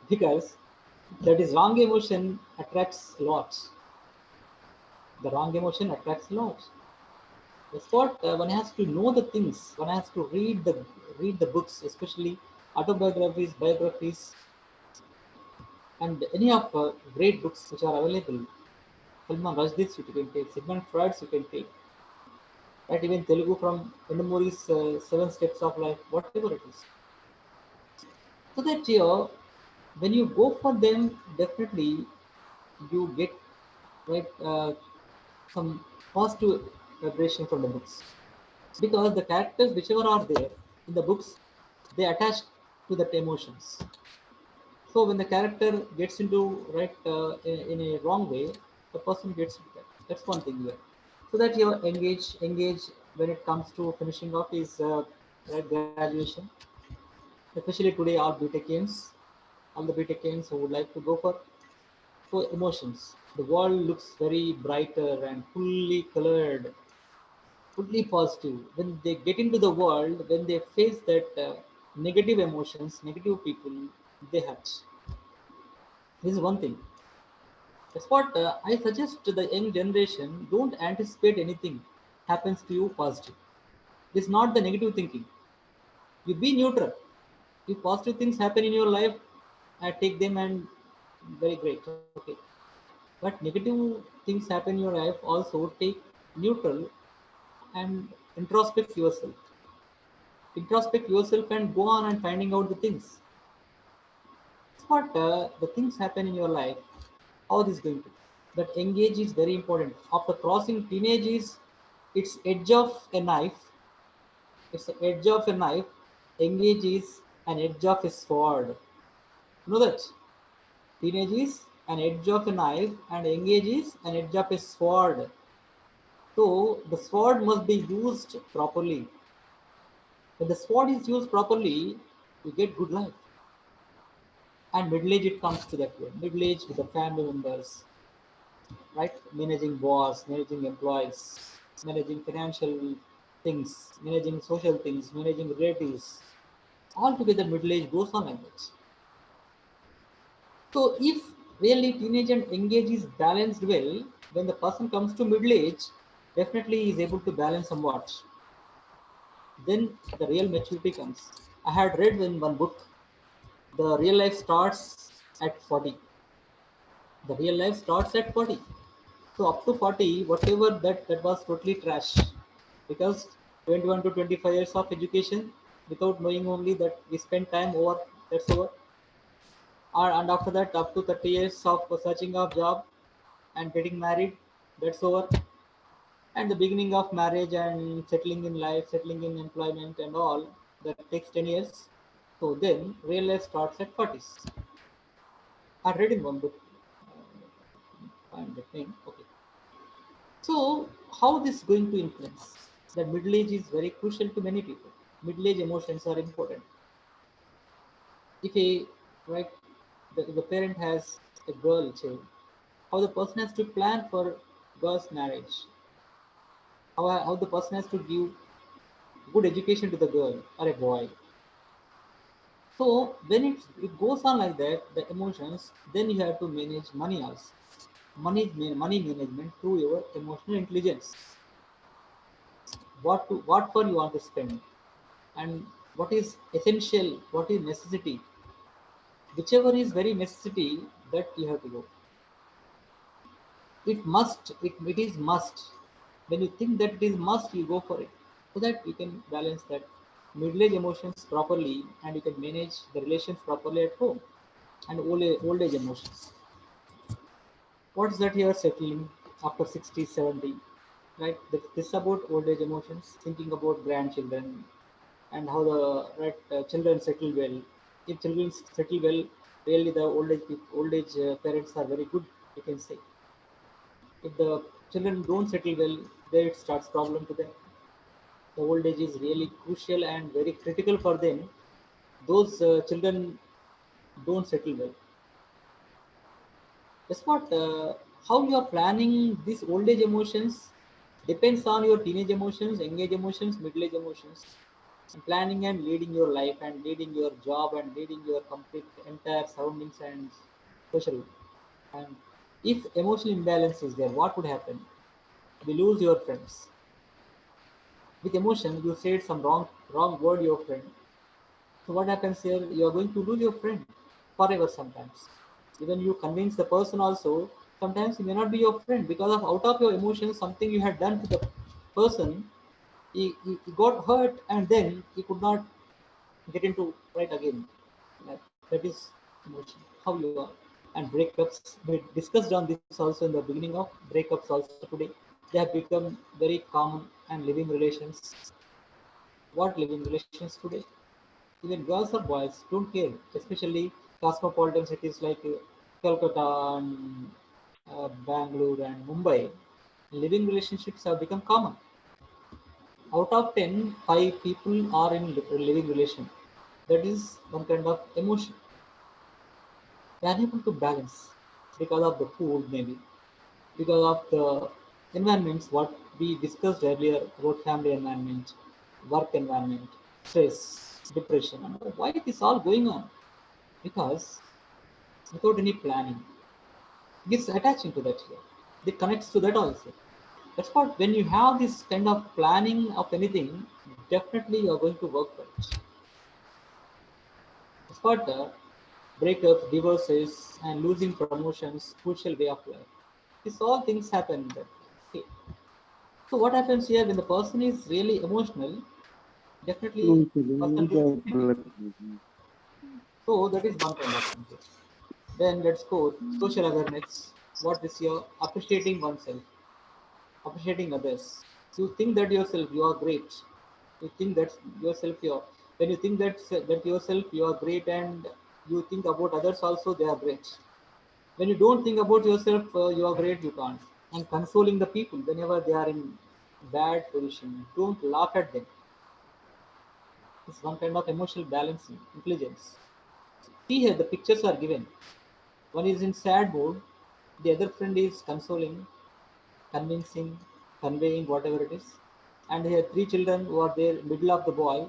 because that is wrong emotion attracts lots. The wrong emotion attracts lots. That's what one has to know the things. One has to read the books, especially autobiographies, biographies, and any of great books which are available. Salman Rushdie's you can take, Sigmund Freud's you can take, right? Even Telugu from Endemuri's Seven Steps of Life, whatever it is. So that when you go for them, definitely you get right some positive vibration from the books because the characters whichever are there in the books they attach to the emotions. So when the character gets into right in a wrong way, the person gets into that. That's one thing here. So that you engage when it comes to finishing off is right graduation, especially today all BTECians, all the BTECians who would like to go for emotions. The world looks very brighter and fully colored fully positive. When they get into the world, when they face that negative emotions, negative people, they hurt. This is one thing. That's what I suggest to the young generation. Don't anticipate anything happens to you positive. This is not the negative thinking. You be neutral. If positive things happen in your life, I take them and very great. Okay. But negative things happen in your life, also take neutral and introspect yourself. Introspect yourself and go on and finding out the things. That's what the things happen in your life. How this is going to. That engage is very important. After crossing teenage is its edge of a knife. It's the edge of a knife. Engage is an edge of a sword. You know that? Teenage is an edge of a knife and engage is an edge of a sword. So the sword must be used properly. When the sword is used properly, you get good life. And middle age it comes to that way. Middle age with the family members, right? Managing boss, managing employees, managing financial things, managing social things, managing relatives. All together middle age goes on like that. So if really teenage and engage is balanced well, when the person comes to middle age, definitely he is able to balance somewhat. Then the real maturity comes. I had read in one book, the real life starts at 40. The real life starts at 40. So up to 40, whatever that was totally trash. Because 21 to 25 years of education without knowing only that we spend time over, that's over. And after that, up to 30 years of searching of job and getting married, that's over. And the beginning of marriage and settling in life, settling in employment and all, that takes 10 years. So then real life starts at 40s. I read in one book, find the thing. Okay. So how this is going to influence? That middle age is very crucial to many people. Middle age emotions are important. If a right the parent has a girl child, how the person has to plan for girl's marriage, how the person has to give good education to the girl or a boy. So when it goes on like that, the emotions, then you have to manage money also. Money management through your emotional intelligence. What for you want to spend, and what is essential, what is necessity. Whichever is very necessity, that you have to go. It is must. When you think that it is must, you go for it. So that you can balance that middle age emotions properly and you can manage the relations properly at home and old age emotions. What's that you are settling after 60, 70, right? This about old age emotions, thinking about grandchildren and how the right children settle well. If children settle well, really the old age parents are very good, you can say. If the children don't settle well, there it starts problem to them. The old age is really crucial and very critical for them. Those children don't settle well. That's what how you are planning these old age emotions depends on your teenage emotions, young age emotions, middle age emotions. And planning and leading your life and leading your job and leading your complete entire surroundings and social. And if emotional imbalance is there, what would happen? You lose your friends. With emotion, you said some wrong word your friend. So what happens here? You are going to lose your friend forever sometimes. Even you convince the person also, sometimes he may not be your friend because of out of your emotions, something you had done to the person, he got hurt and then he could not get into right again. That is emotion, how you are. And breakups, we discussed on this also in the beginning of breakups also today. They have become very common and living relations. What living relations today? Even girls or boys don't care, especially cosmopolitan cities like Calcutta and Bangalore and Mumbai. Living relationships have become common. Out of 10, 5 people are in living relation. That is one kind of emotion. They are unable to balance because of the food, maybe because of the environments what we discussed earlier about family environment, work environment, stress, depression. And why this all going on? Because without any planning, it's attaching to that here. It connects to that also. That's what when you have this kind of planning of anything, definitely you are going to work for it. That's what breakups, divorces, and losing promotions, crucial way of life. These all things happen. Okay. So what happens here when the person is really emotional? Definitely, person loses many things. So that is one kind of thing. Then let's go social awareness. What is your appreciating oneself, appreciating others? You think that yourself you are great. You think that yourself you're when you think that yourself you are great, and you think about others also they are great. When you don't think about yourself you are great, you can't. And consoling the people whenever they are in bad position, don't laugh at them. It's one kind of emotional balancing intelligence. See here the pictures are given. One is in sad mood, the other friend is consoling, convincing, conveying whatever it is. And here three children who are there, middle of the boy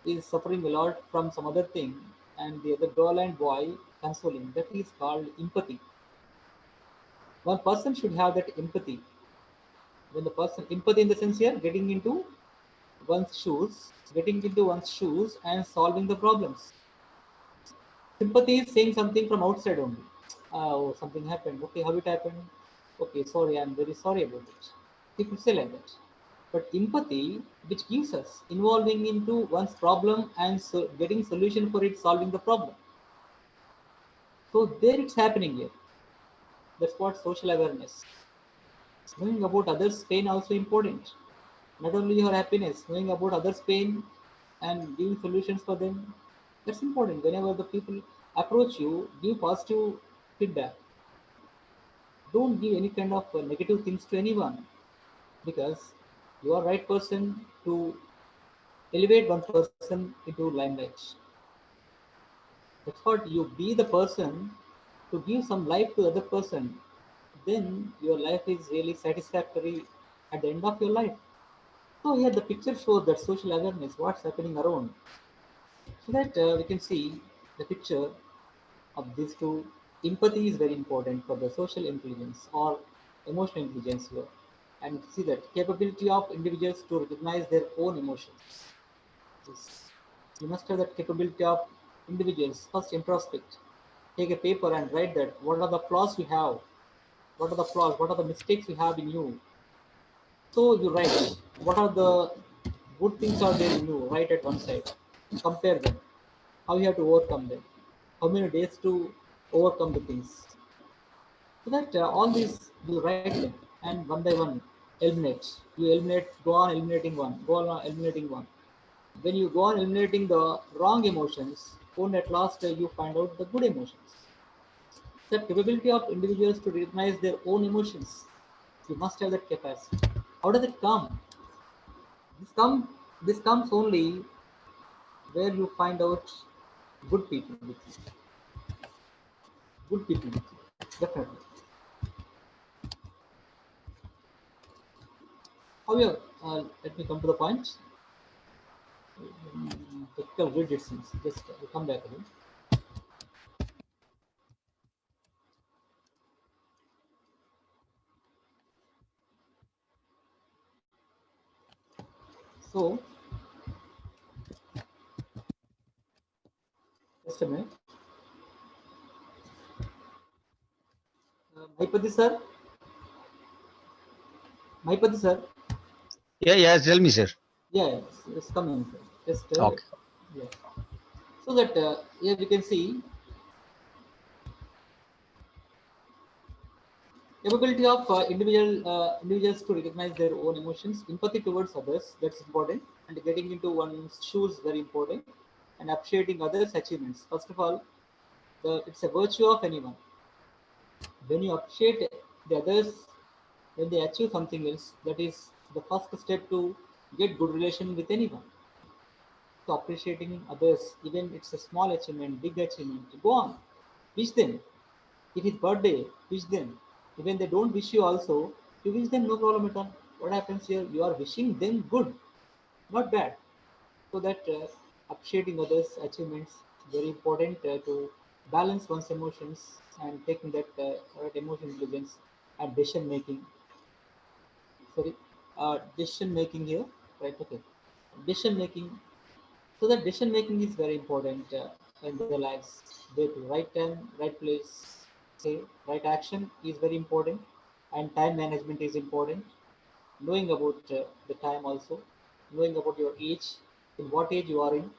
is suffering a lot from some other thing, and the other girl and boy consoling. That is called empathy. One person should have that empathy. When the person empathy in the sense here, getting into one's shoes and solving the problems. Sympathy is saying something from outside only. Oh, something happened. Okay, how it happened? Okay, sorry, I'm very sorry about it. People say like that. But empathy, which gives us involving into one's problem and so getting solution for it, solving the problem. So there it's happening here. That's what social awareness. Knowing about others' pain also important. Not only your happiness, knowing about others' pain and giving solutions for them. That's important. Whenever the people approach you, give positive feedback. Don't give any kind of negative things to anyone, because you are right person to elevate one person into limelight. That's what you be the person to give some life to other person. Then your life is really satisfactory at the end of your life. So here the picture shows that social awareness, what's happening around. So that we can see the picture of these two. Empathy is very important for the social intelligence or emotional intelligence here. And see that capability of individuals to recognize their own emotions. Yes. You must have that capability of individuals. First introspect. Take a paper and write that what are the flaws you have, what are the flaws, what are the mistakes you have in you. So you write what are the good things are there in you, write at one side, compare them, how you have to overcome them, how many days to overcome the things. So that all these you write them and one by one eliminate. You eliminate, go on eliminating one, go on eliminating one. When you go on eliminating the wrong emotions, only at last you find out the good emotions. The capability of individuals to recognize their own emotions. You must have that capacity. How does it come? This come this comes only where you find out good people with you. Good people with you. Definitely. However, let me come to the point. Technical grid it seems. Just come back again. So, just a minute. Mahipati sir, Mahipati sir. Yeah, yeah. Tell me, sir. Yeah, it's coming. Sir. Just Okay. yeah. So that here we can see capability of individuals to recognize their own emotions, empathy towards others, that's important, and getting into one's shoes very important, and appreciating others' achievements. First of all, it's a virtue of anyone. When you appreciate the others, when they achieve something else, that is the first step to get good relation with anyone. So appreciating others, even it's a small achievement, big achievement, go on, wish them. If it's birthday, wish them. Even they don't wish you also, you wish them, no problem at all. What happens here? You are wishing them good, not bad. So that appreciating others' achievements very important to balance one's emotions and taking that right emotion intelligence and decision making. Sorry, decision making here, right? Okay, decision making. So that decision making is very important in their lives. They do right time, right place, say right action is very important, and time management is important. Knowing about the time also, knowing about your age, in what age you are in,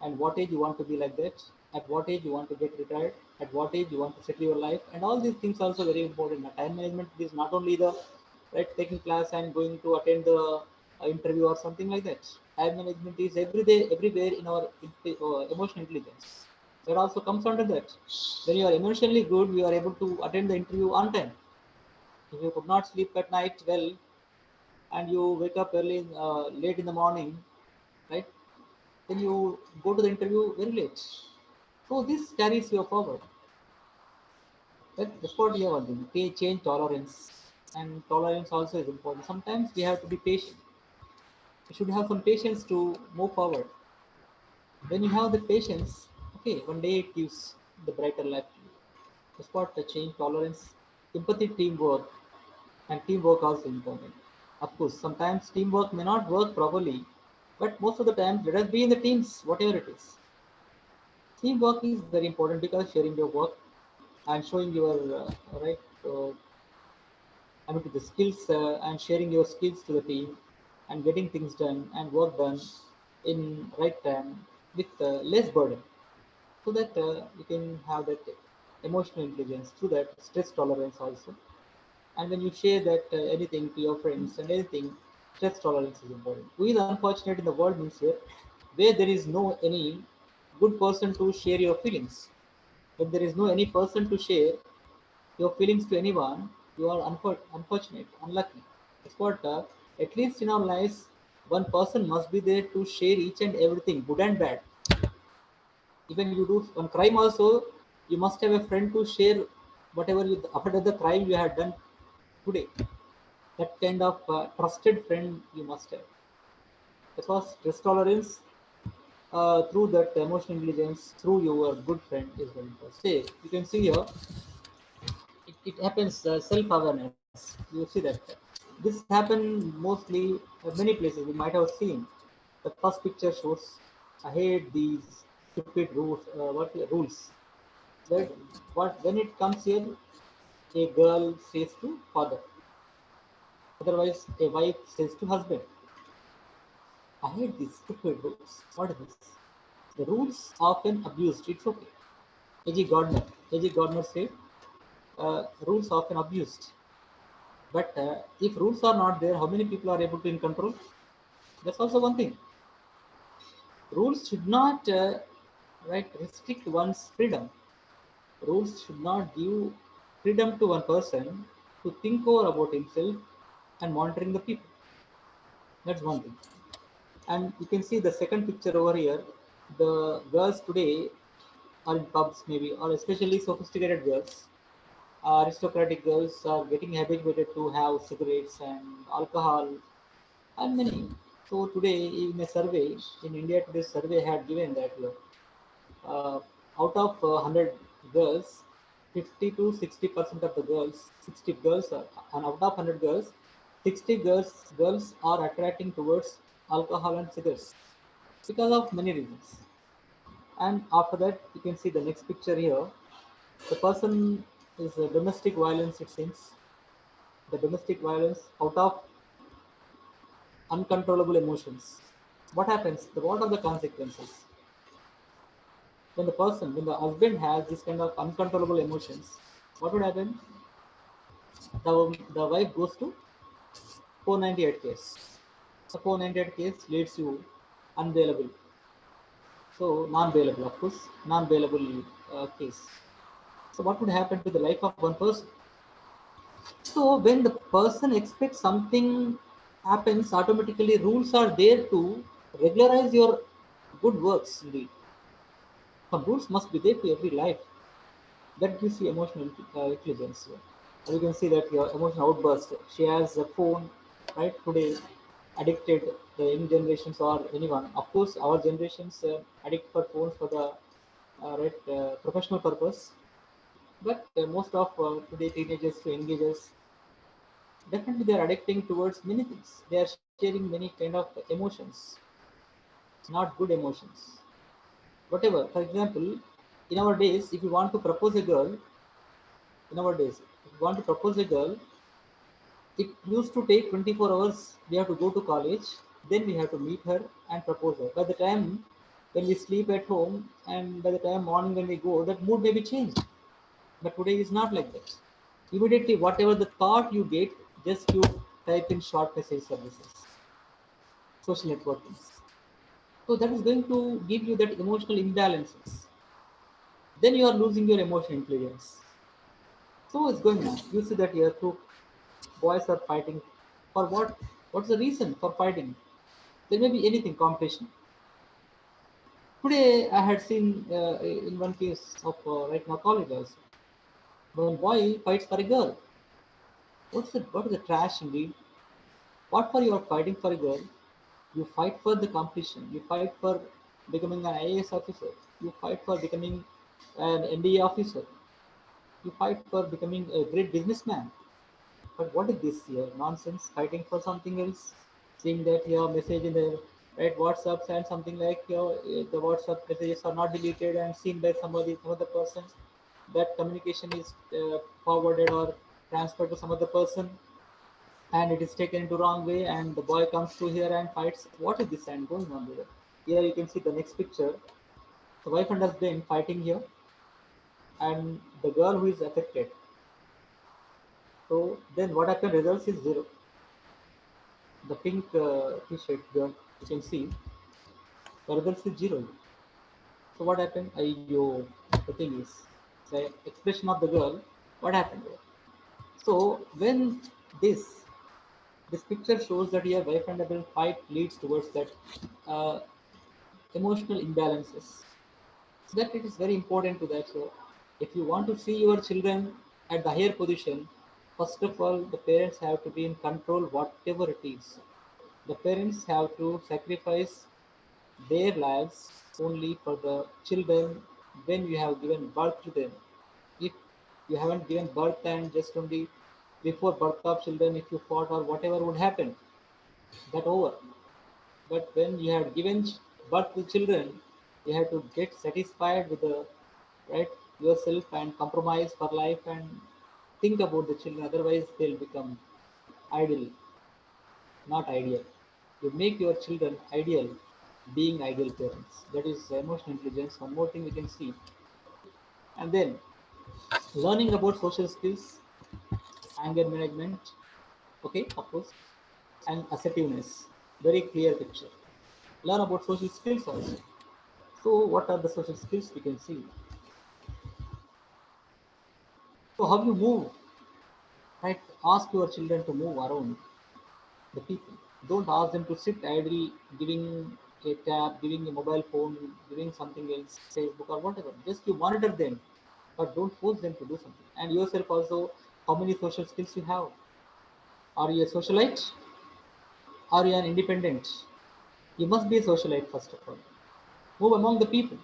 and what age you want to be like that, at what age you want to get retired, at what age you want to settle your life, and all these things also very important. Now, time management is not only the right taking class and going to attend the interview or something like that. Time management is every day, everywhere in our emotional intelligence. That also comes under that. When you are emotionally good, you are able to attend the interview on time. If you could not sleep at night well, and you wake up early, late in the morning, right? Then you go to the interview very late. So this carries you forward. That's what we have one thing. Change tolerance. And tolerance also is important. Sometimes we have to be patient. You should have some patience to move forward. When you have the patience, okay, one day it gives the brighter life to you. That's what the change tolerance, empathy, teamwork, and teamwork also important. Of course, sometimes teamwork may not work properly, but most of the time, let us be in the teams, whatever it is. Teamwork is very important because sharing your work and showing your right, the skills and sharing your skills to the team and getting things done and work done in right time with less burden, so that you can have that emotional intelligence through that stress tolerance also. And when you share that anything to your friends and anything, stress tolerance is important. Who is unfortunate in the world means here, where there is no any good person to share your feelings. When there is no any person to share your feelings to anyone, you are unfortunate, unlucky. That's what, at least in our lives, one person must be there to share each and everything, good and bad. Even you do one crime also, you must have a friend to share whatever you after the crime you had done today. That kind of trusted friend you must have. Because stress tolerance through that emotional intelligence, through your good friend is very important. Say, you can see here, it happens self-awareness. You see that this happen mostly at many places. You might have seen the first picture shows, I hate these stupid rules. What rules? That what when it comes here, a girl says to father. Otherwise, a wife says to husband, I hate these stupid rules. What is this? The rules often abused. It's okay. A.G. Gardner. A.G. Gardner said, rules often abused. But if rules are not there, how many people are able to in control? That's also one thing. Rules should not right restrict one's freedom. Rules should not give freedom to one person to think over about himself and monitoring the people. That's one thing. And you can see the second picture over here. The girls today are in pubs maybe, or especially sophisticated girls. Aristocratic girls are getting habituated to have cigarettes and alcohol and many. So today, in a survey in India, today's survey had given that uh, out of 100 girls, 50 to 60% of the girls, 60 girls, and out of 100 girls, 60 girls are attracting towards alcohol and cigarettes because of many reasons. And after that, you can see the next picture here. The person is domestic violence. It seems the domestic violence out of uncontrollable emotions. What happens? What are the consequences? When the husband has this kind of uncontrollable emotions, what would happen? The wife goes to 498 case. The 498 case leads to unbailable. So non-bailable, of course, non-bailable case. So what would happen to the life of one person? So when the person expects something happens, automatically rules are there to regularize your good works. Indeed, some rules must be there to every life. That gives you emotional intelligence. And you can see that your emotional outburst. She has a phone. right? Today, addicted, the young generations or anyone. Of course, our generations addict for phones for the professional purpose. But most of today teenagers to engagers, definitely they are addicting towards many things. They are sharing many kind of emotions, not good emotions. Whatever. For example, in our days, if you want to propose a girl, in our days, if you want to propose a girl, it used to take 24 hours. We have to go to college, then we have to meet her and propose her. By the time when we sleep at home and by the time morning when we go, that mood may be changed. But today is not like that. Immediately, whatever the thought you get, just you type in short message services, social networking. So that is going to give you that emotional imbalances. Then you are losing your emotional intelligence. So it's going on. You see that here two boys are fighting for what? What's the reason for fighting? There may be anything, competition. Today I had seen in one case of right now college also. One boy fights for a girl. What's the what is the trash indeed? What for you are fighting for a girl? You fight for the competition. You fight for becoming an IAS officer. You fight for becoming an NDA officer. You fight for becoming a great businessman. But what is this here? Nonsense, fighting for something else. Seeing that your message in the right WhatsApps and something like your the WhatsApp messages are not deleted and seen by somebody, some other person. That communication is forwarded or transferred to some other person, and it is taken into wrong way. And the boy comes to here and fights. What is this and going on with it? Here you can see the next picture. The wife and husband fighting here, and the girl who is affected. So then what happened? Results is zero. The pink t-shirt girl, you can see the results is zero. So what happened? Yo, the thing is the expression of the girl. What happened there? So when this this picture shows that your wife and husband fight leads towards that uh, emotional imbalances. So that it is very important to that. So if you want to see your children at the higher position, first of all, the parents have to be in control, whatever it is. The parents have to sacrifice their lives only for the children when you have given birth to them. If you haven't given birth and just only before birth of children, if you fought or whatever would happen, that over. But when you have given birth to children, you have to get satisfied with the right yourself and compromise for life and think about the children. Otherwise, they'll become idle, not ideal. You make your children ideal, being ideal parents. That is emotional intelligence. One more thing we can see. And then learning about social skills, anger management, okay, of course, and assertiveness. Very clear picture. Learn about social skills also. So what are the social skills we can see? So how you move, right? Ask your children to move around the people. Don't ask them to sit idle, giving a tab, giving a mobile phone, giving something else, Facebook or whatever. Just you monitor them, but don't force them to do something. And yourself also, how many social skills you have? Are you a socialite? Are you an independent? You must be a socialite first of all. Move among the people,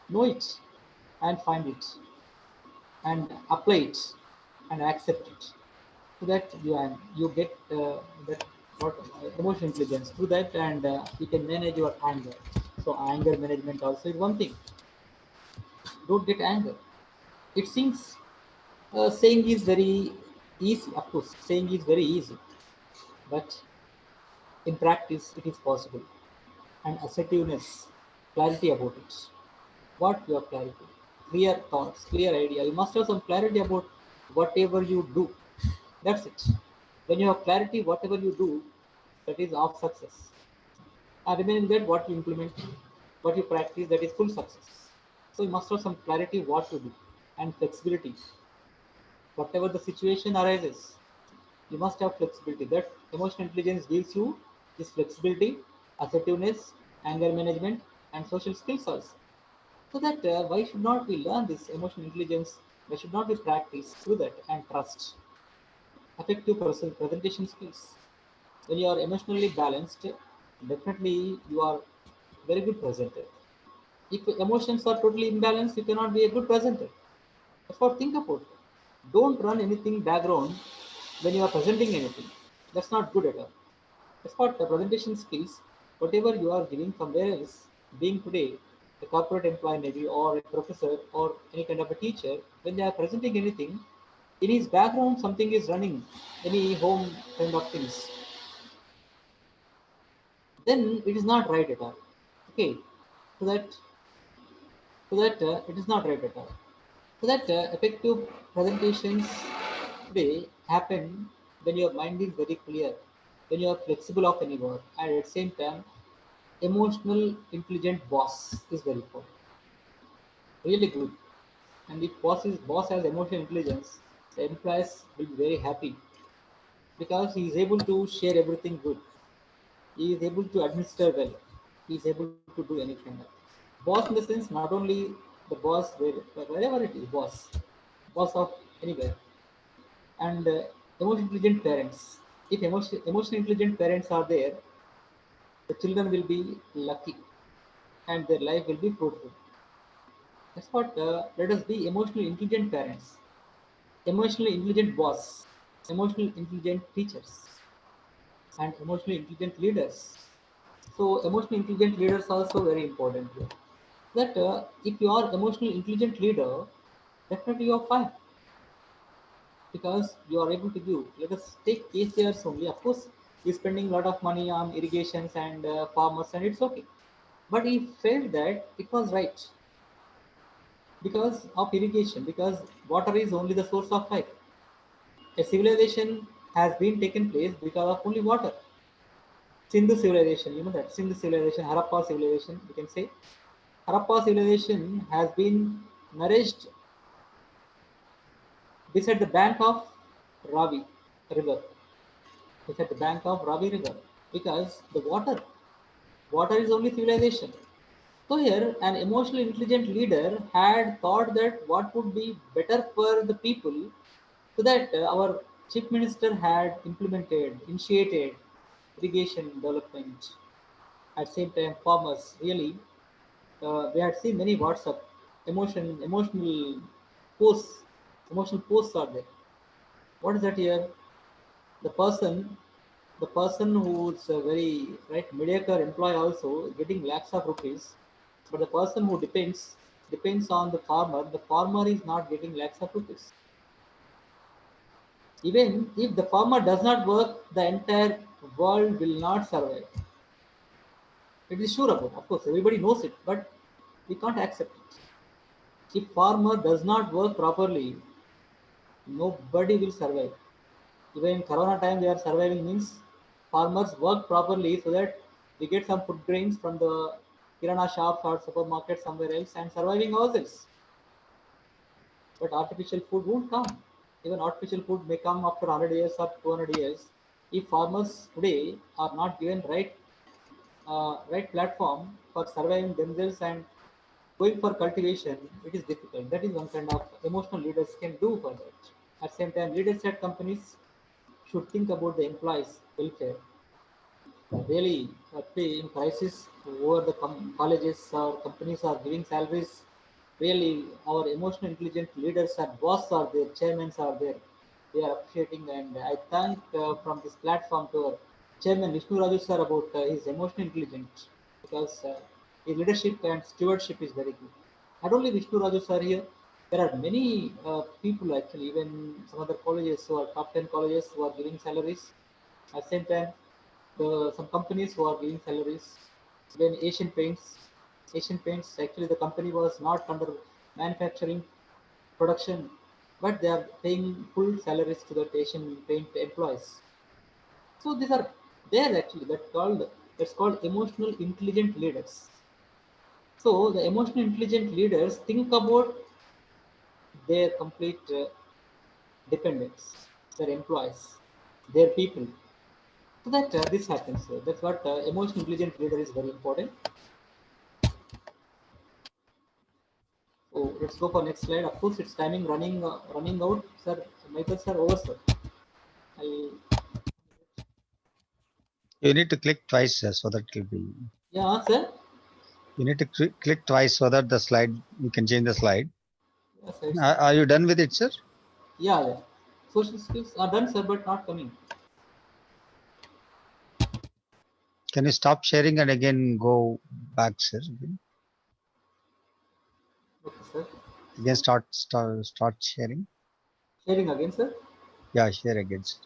know it, and find it, and apply it, and accept it. So that you get that what emotional intelligence through that, and you can manage your anger. So anger management also is one thing. Don't get anger. It seems saying is very easy. Of course, saying is very easy, but in practice it is possible. And assertiveness, clarity about it. What your clarity? Clear thoughts, clear idea. You must have some clarity about whatever you do. That's it. When you have clarity, whatever you do, that is of success. And remaining that, what you implement, what you practice, that is full success. So you must have some clarity what to do and flexibility. Whatever the situation arises, you must have flexibility. That emotional intelligence gives you this flexibility, assertiveness, anger management, and social skills also. So that why should not we learn this emotional intelligence? Why should not we practice through that and trust? Effective presentation skills. When you are emotionally balanced, definitely you are very good presenter. If emotions are totally imbalanced, you cannot be a good presenter. That's what think about it. Don't run anything background when you are presenting anything. That's not good at all. That's what the presentation skills, whatever you are giving somewhere else, being today a corporate employee maybe or a professor or any kind of a teacher, when they are presenting anything, in his background something is running, any home kind of things, then it is not right at all. Okay, so that it is not right at all. So that effective presentations today happen when your mind is very clear, when you are flexible of any work, and at the same time, emotional intelligent boss is very important. Really good. And if boss has emotional intelligence, the employees will be very happy because he is able to share everything good. He is able to administer well. He is able to do any kind of boss in the sense not only the boss wherever it is boss of anywhere, and emotion intelligent parents. If emotion intelligent parents are there, the children will be lucky and their life will be fruitful. That's what let us be emotionally intelligent parents, emotionally intelligent boss, emotionally intelligent teachers, and emotionally intelligent leaders. So emotionally intelligent leaders are also very important here. That if you are emotionally intelligent leader, definitely you are fine because you are able to give. Let us take KCRs only. Of course, he's spending a lot of money on irrigations and farmers, and it's okay. But he felt that it was right because of irrigation, because water is only the source of life. A civilization has been taken place because of only water. Sindhu civilization, you know that Sindhu civilization, Harappa civilization, you can say. Harappa civilization has been nourished beside the bank of Ravi river. Beside the bank of Ravi river. Because the water is only civilization. So here, an emotionally intelligent leader had thought that what would be better for the people, so that our chief minister had implemented, initiated irrigation development. At the same time, farmers really, we had seen many WhatsApp emotional posts, emotional posts are there. What is that here? The person, the person who's a very right mediocre employee also getting lakhs of rupees, but the person who depends on the farmer is not getting lakhs of rupees. Even if the farmer does not work, the entire world will not survive. It is sure about. Of course, everybody knows it, but we can't accept it. If farmer does not work properly, nobody will survive. Even in Corona time, they are surviving means farmers work properly so that we get some food grains from the kirana shops or supermarket somewhere else and surviving ourselves. But artificial food won't come. Even artificial food may come after 100 years or 200 years. If farmers today are not given right platform for surviving themselves and going for cultivation, it is difficult. That is one kind of emotional leaders can do for that. At the same time, leaders at companies should think about the employees' welfare. Really, today in crisis, over the colleges or companies are giving salaries. Really, our emotional intelligent leaders and bosses are there, chairmen are there. They are appreciating, and I thank from this platform to our chairman Vishnu Raju sir about his emotional intelligence because his leadership and stewardship is very good. Not only Vishnu Raju sir here, there are many people actually, even some other colleges who are top 10 colleges who are giving salaries. At the same time, some companies who are giving salaries. When Asian Paints actually the company was not under manufacturing production, but they are paying full salaries to the Asian Paint employees. So these are there actually that's called emotional intelligent leaders. So the emotional intelligent leaders think about their complete dependents, their employees, their people. So that this happens. That's what emotional intelligent leader is very important. So let's go for next slide. Of course, it's timing running out, sir. Michael, sir, over, sir. I You need to click twice, sir, so that it will be. Yeah, sir. You need to click twice so that the slide, you can change the slide. Yes, sir. Are you done with it, sir? Yeah, yeah. Social skills are done, sir, but not coming. Can you stop sharing and again go back, sir? Okay, sir. Again, So, start sharing. sharing again, sir. Yeah, share again, sir.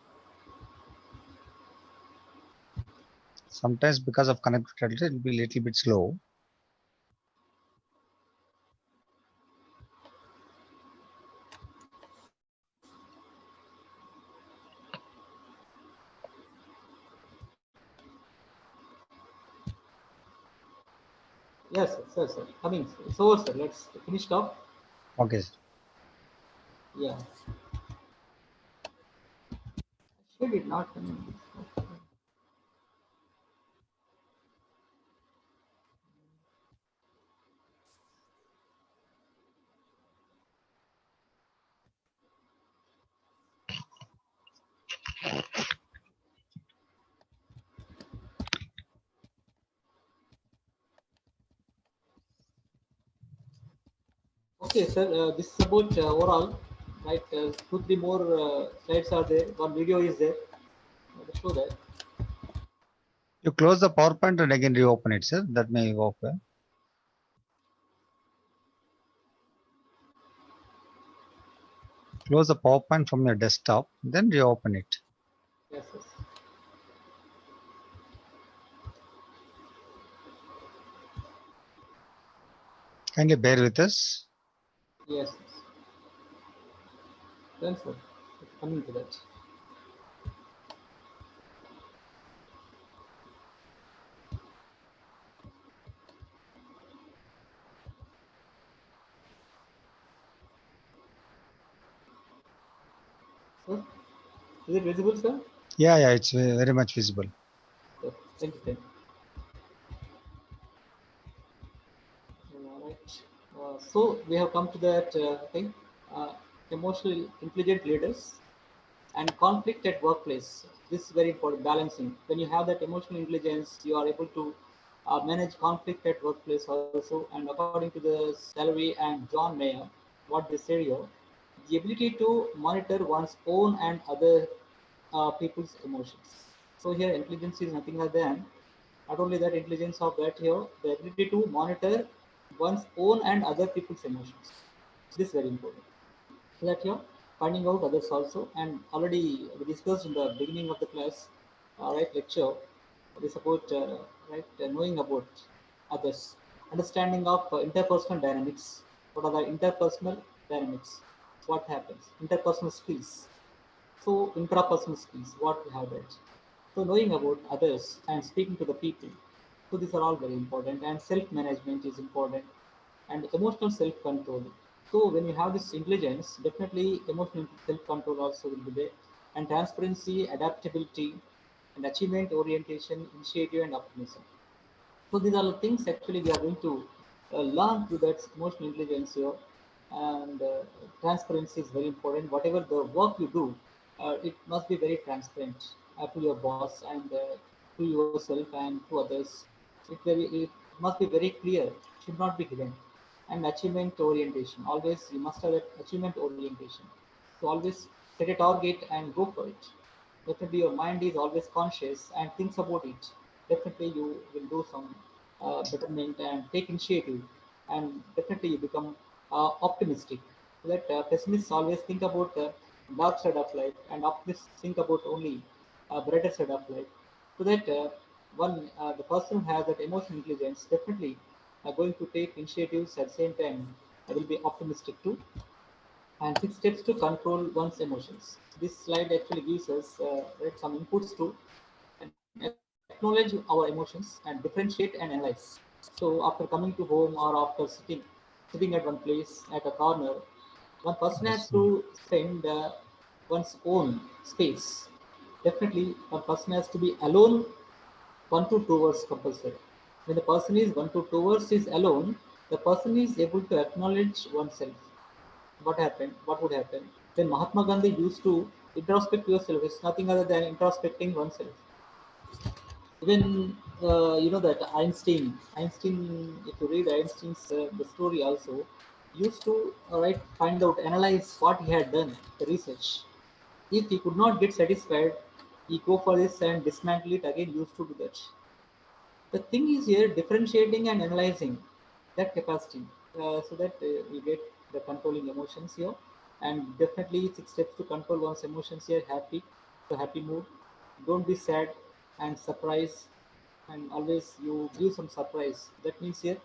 Sometimes because of connectivity, it will be a little bit slow. Yes, sir, sir, sir. Coming, sir. It's over, sir. Let's finish it off. Okay, sir. Yeah. Should it not coming? Okay, sir. This is about overall, right? Two, three more slides are there. One video is there. I'll show that. You close the PowerPoint and again reopen it, sir. That may work well. Close the PowerPoint from your desktop, then reopen it. Yes, yes. Kindly bear with us. Yes, yes. Then, sir. Coming to that. Sir, is it visible, sir? Yeah, it's very much visible. Sir, thank you, thank you. Right. So we have come to that thing. Uh, Emotional intelligent leaders and conflict at workplace. This is very important. Balancing. When you have that emotional intelligence, you are able to manage conflict at workplace also. And according to the Salary and John Mayer, what they say here, the ability to monitor one's own and other people's emotions. So here, intelligence is nothing other than not only that intelligence of that here, the ability to monitor one's own and other people's emotions. This is very important. So that you're finding out others also. And already we discussed in the beginning of the class, right, lecture, this about right knowing about others, understanding of interpersonal dynamics. What are the interpersonal dynamics? What happens? Interpersonal skills. So intrapersonal skills, what we have that. So knowing about others and speaking to the people. So these are all very important. And self-management is important. And emotional self-control. So when you have this intelligence, definitely emotional self-control also will be there. And transparency, adaptability, and achievement orientation, initiative, and optimism. So these are the things actually we are going to learn through that emotional intelligence here. And transparency is very important. Whatever the work you do, it must be very transparent to your boss and to yourself and to others. It must be very clear. Should not be hidden. And achievement orientation. Always you must have that achievement orientation. So always set a target and go for it. Definitely your mind is always conscious and thinks about it. Definitely you will do some betterment and take initiative, and definitely you become optimistic. So that pessimists always think about the dark side of life, and optimists think about only brighter side of life. So that the person who has that emotional intelligence definitely going to take initiatives at the same time. I will be optimistic too. And 6 steps to control one's emotions. This slide actually gives us right, some inputs to acknowledge our emotions and differentiate and analyze. So after coming to home or after sitting at one place at a corner, one person has to spend one's own space. Definitely, one person has to be alone 1 to 2 hours compulsory. When the person is 1 to 2 hours is alone, the person is able to acknowledge oneself. What happened? What would happen? When Mahatma Gandhi used to introspect yourself, it's nothing other than introspecting oneself. Even you know that Einstein, if you read Einstein's the story also, used to find out, analyze what he had done, the research. If he could not get satisfied, he go for this and dismantle it again. Used to do that. The thing is here differentiating and analyzing that capacity, so that we get the controlling emotions here, and definitely 6 steps to control one's emotions here. Happy, so happy mood. Don't be sad and surprise, and always you give some surprise. That means here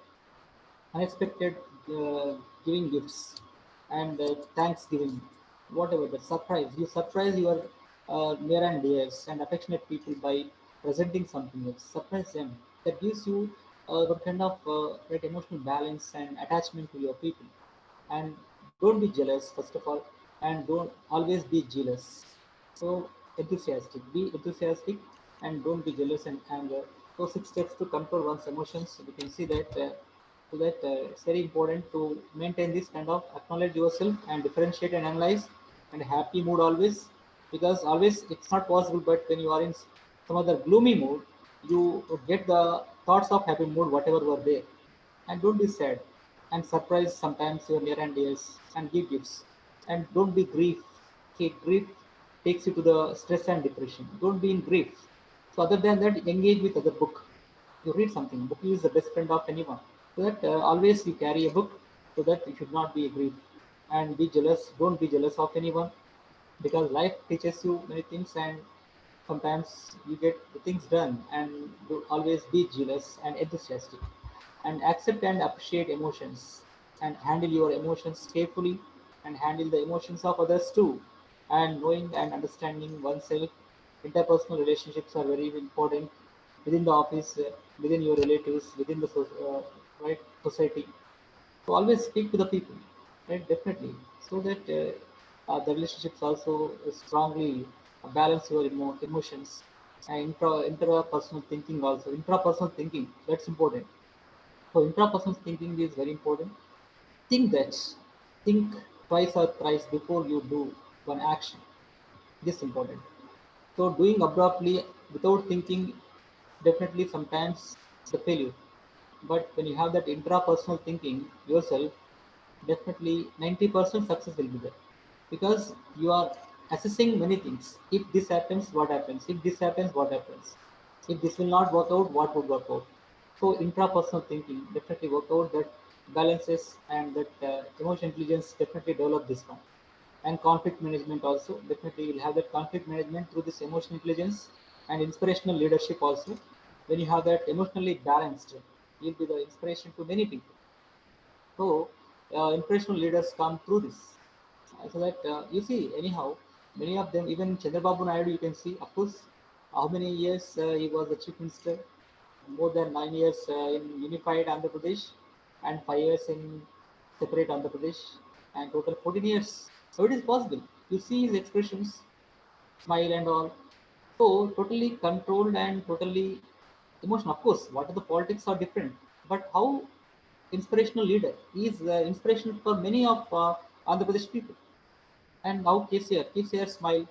unexpected giving gifts and thanksgiving, whatever the surprise. You surprise your near and dears and affectionate people by presenting something else. Surprise them. That gives you what kind of emotional balance and attachment to your people. And don't be jealous, first of all, and don't always be jealous. So enthusiastic, be enthusiastic, and don't be jealous and anger. So 6 steps to control one's emotions. We can see that. So that it's very important to maintain this kind of acknowledge yourself and differentiate and analyze and happy mood always, because always it's not possible, but when you are in some other gloomy mood, you get the thoughts of happy mood whatever were there. And don't be sad and surprise sometimes your near and dears and give gifts. And don't be grief. Okay, grief takes you to the stress and depression. Don't be in grief. So other than that, engage with other book. You read something. Book is the best friend of anyone. So that always you carry a book, so that you should not be a grief. And be jealous. Don't be jealous of anyone, because life teaches you many things, and sometimes you get the things done. And you always be jealous and enthusiastic, and accept and appreciate emotions, and handle your emotions carefully, and handle the emotions of others too. And knowing and understanding oneself, interpersonal relationships are very important within the office, within your relatives, within the society. So always speak to the people, right? Definitely, so that the relationships also strongly balance your emotions, and intrapersonal thinking also. Intrapersonal thinking, that's important. So intrapersonal thinking is very important. Think that, think twice or thrice before you do one action. This is important. So doing abruptly without thinking, definitely sometimes the failure. But when you have that intrapersonal thinking yourself, definitely 90% success will be there, because you are assessing many things. If this happens, what happens? If this happens, what happens? If this will not work out, what would work out? So intrapersonal thinking definitely work out that balances, and that emotional intelligence definitely develop this one. And conflict management also, definitely you'll have that conflict management through this emotional intelligence. And inspirational leadership also, when you have that emotionally balanced, you'll be the inspiration to many people. So, inspirational leaders come through this. So that you see, anyhow, many of them, even Chandrababu Naidu, you can see, of course, how many years he was the chief minister? More than 9 years in unified Andhra Pradesh, and 5 years in separate Andhra Pradesh, and total 14 years. So it is possible. You see his expressions, smile and all. So totally controlled and totally emotional. Of course, what are the politics are different, but how inspirational leader. He is inspiration for many of Andhra Pradesh people. And now KCR smile,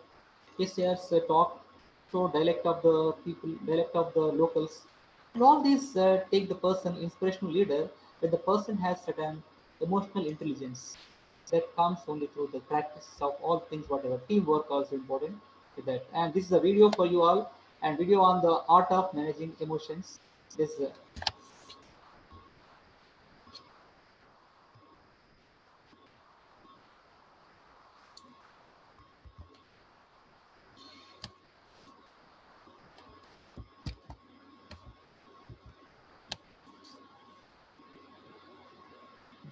KCR's talk, so dialect of the people, dialect of the locals. And all these take the person inspirational leader when the person has certain emotional intelligence that comes only through the practice of all things, whatever. Teamwork also important with that. And this is a video for you all, and video on the art of managing emotions. This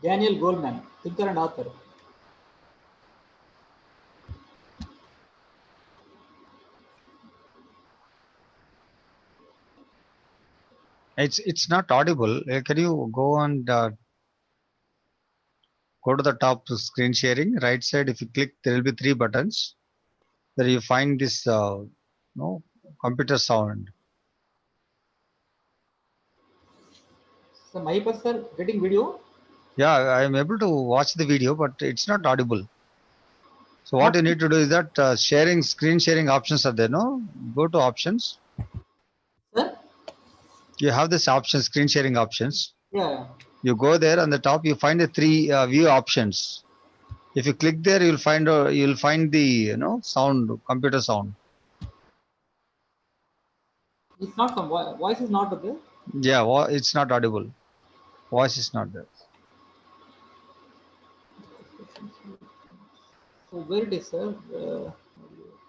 Daniel Goleman, thinker and author. It's not audible. Can you go and go to the top screen sharing right side? If you click, there will be three buttons. There you find this no computer sound. So Mahipat sir, getting video? Yeah, I am able to watch the video, but it's not audible. So what Not you need to do is that sharing screen sharing options are there. No, go to options. sir. You have this option, screen sharing options. Yeah. You go there on the top, you find the three view options. If you click there, you'll find the sound, computer sound. It's not voice is not there. Yeah, it's not audible. Voice is not there. So where it is, sir?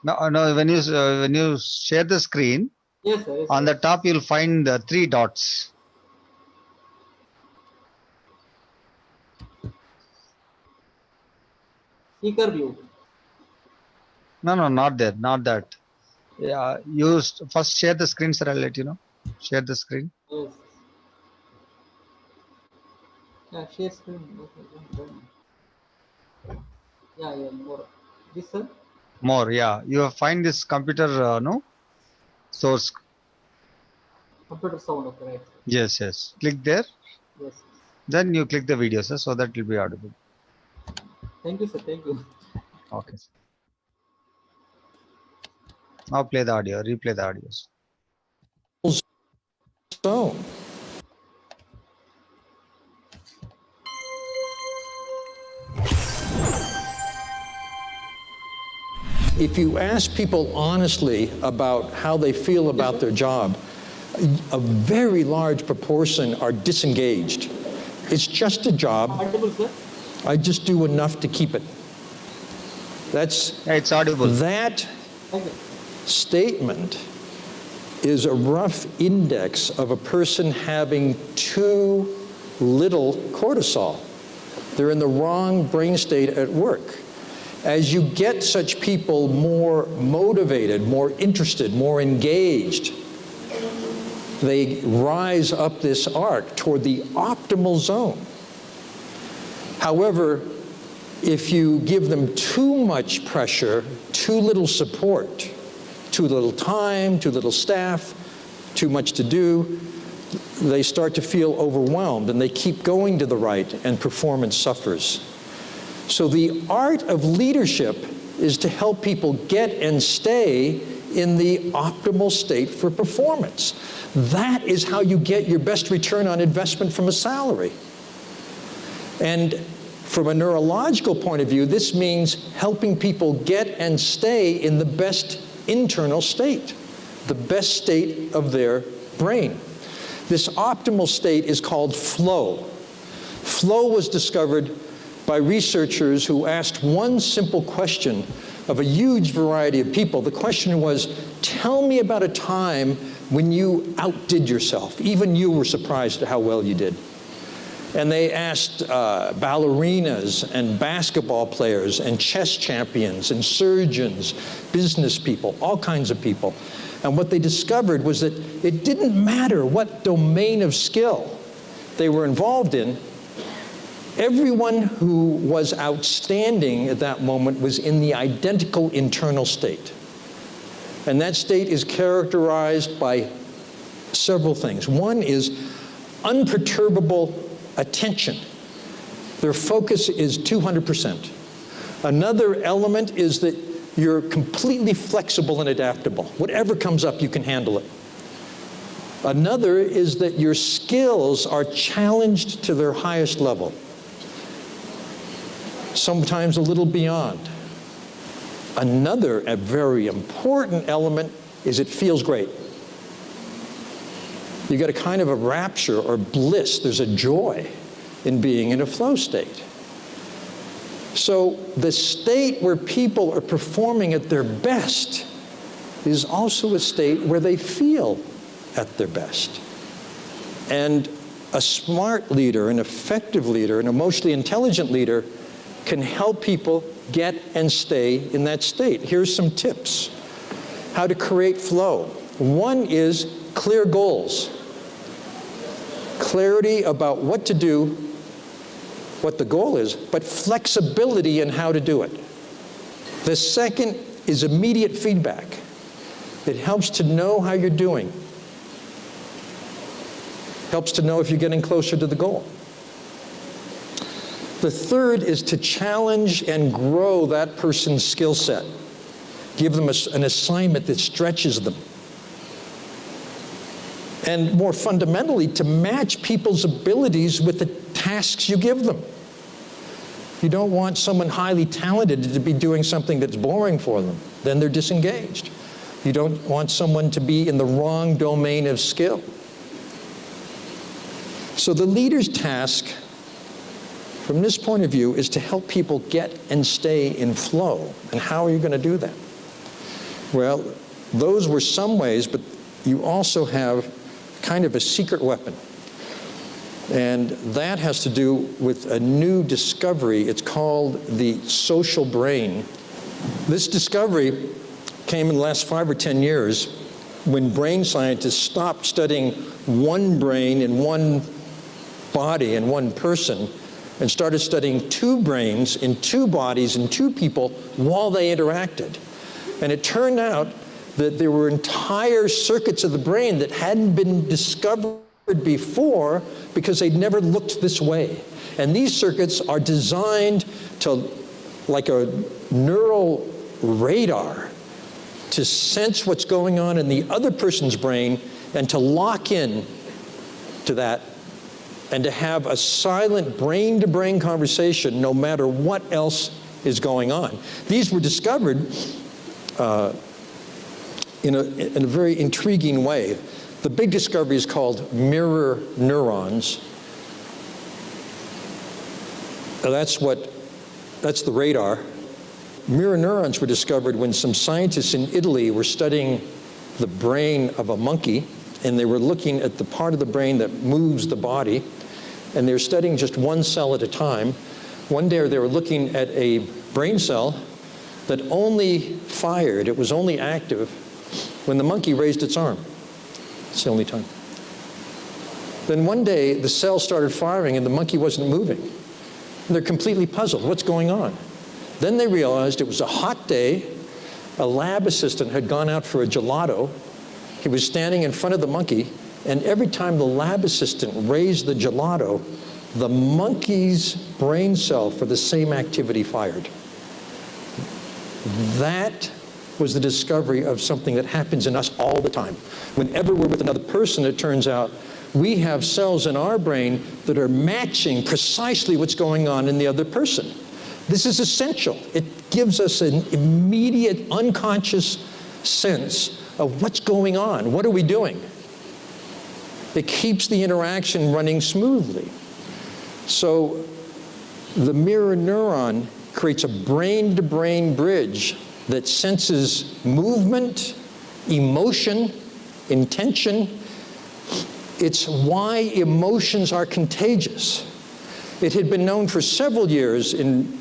No. When you share the screen, Yes, sir. Yes, on sir. the top you'll find the three dots. Speaker view. No, not there, not that. Yeah, first share the screen, sir. I'll let you know. Share the screen. Yes. Yeah, share screen. Okay. Yeah, more. This, sir? More, yeah. You find this computer, source. Computer sound, okay, right. Yes. Click there. Yes. Then you click the video, sir, so that it will be audible. Thank you, sir. Thank you. Okay. Now play the audio, replay the audios. So, if you ask people honestly about how they feel about their job, a very large proportion are disengaged. It's just a job. Audible, sir? I just do enough to keep it. Yeah, it's audible. That Thank you. statement is a rough index of a person having too little cortisol. They're in the wrong brain state at work. As you get such people more motivated, more interested, more engaged, they rise up this arc toward the optimal zone. However, if you give them too much pressure, too little support, too little time, too little staff, too much to do, they start to feel overwhelmed and they keep going to the right and performance suffers. So the art of leadership is to help people get and stay in the optimal state for performance. That is how you get your best return on investment from a salary. And from a neurological point of view, this means helping people get and stay in the best internal state, the best state of their brain. This optimal state is called flow. Flow was discovered by researchers who asked one simple question of a huge variety of people. The question was, tell me about a time when you outdid yourself. Even you were surprised at how well you did. And they asked ballerinas and basketball players and chess champions and surgeons, business people, all kinds of people. And what they discovered was that it didn't matter what domain of skill they were involved in. Everyone who was outstanding at that moment was in the identical internal state. And that state is characterized by several things. One is unperturbable attention. Their focus is 200%. Another element is that you're completely flexible and adaptable. Whatever comes up, you can handle it. Another is that your skills are challenged to their highest level, sometimes a little beyond. Another, a very important element, is it feels great. You got a kind of a rapture or bliss. There's a joy in being in a flow state. So the state where people are performing at their best is also a state where they feel at their best. And a smart leader, an effective leader, an emotionally intelligent leader can help people get and stay in that state. Here's some tips. How to create flow. One is clear goals. Clarity about what to do, what the goal is, but flexibility in how to do it. The second is immediate feedback. It helps to know how you're doing. Helps to know if you're getting closer to the goal. The third is to challenge and grow that person's skill set. Give them an assignment that stretches them. and more fundamentally, to match people's abilities with the tasks you give them. You don't want someone highly talented to be doing something that's boring for them. Then they're disengaged. You don't want someone to be in the wrong domain of skill. So the leader's task, from this point of view, is to help people get and stay in flow. And how are you going to do that? Well, those were some ways, but you also have kind of a secret weapon. And that has to do with a new discovery. It's called the social brain. This discovery came in the last 5 or 10 years when brain scientists stopped studying one brain in one body in one person and started studying 2 brains in 2 bodies in 2 people while they interacted. And it turned out that there were entire circuits of the brain that hadn't been discovered before because they'd never looked this way. And these circuits are designed to, like a neural radar, to sense what's going on in the other person's brain and to lock in to that and to have a silent brain-to-brain conversation no matter what else is going on. These were discovered in a very intriguing way. The big discovery is called mirror neurons. That's the radar. Mirror neurons were discovered when some scientists in Italy were studying the brain of a monkey, and they were looking at the part of the brain that moves the body, and they were studying just one cell at a time. One day they were looking at a brain cell that only fired, it was only active when the monkey raised its arm. It's the only time. Then one day the cell started firing and the monkey wasn't moving. And they're completely puzzled. What's going on? Then they realized it was a hot day. A lab assistant had gone out for a gelato. He was standing in front of the monkey, and every time the lab assistant raised the gelato, the monkey's brain cell for the same activity fired. That was the discovery of something that happens in us all the time. Whenever we're with another person, it turns out we have cells in our brain that are matching precisely what's going on in the other person. This is essential. It gives us an immediate, unconscious sense of what's going on. What are we doing? It keeps the interaction running smoothly. So the mirror neuron creates a brain-to-brain bridge that senses movement, emotion, intention. It's why emotions are contagious. It had been known for several years in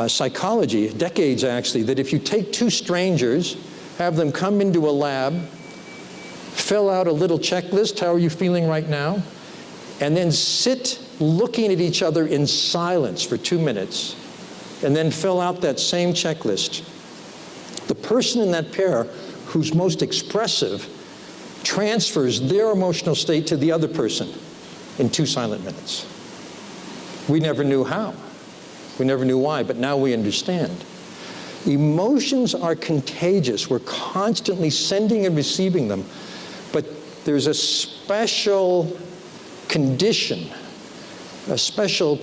psychology, decades actually, that if you take 2 strangers, have them come into a lab, fill out a little checklist, how are you feeling right now, and then sit looking at each other in silence for 2 minutes, and then fill out that same checklist, the person in that pair who's most expressive transfers their emotional state to the other person in 2 silent minutes. We never knew how. We never knew why, but now we understand. Emotions are contagious. We're constantly sending and receiving them, but there's a special condition, a special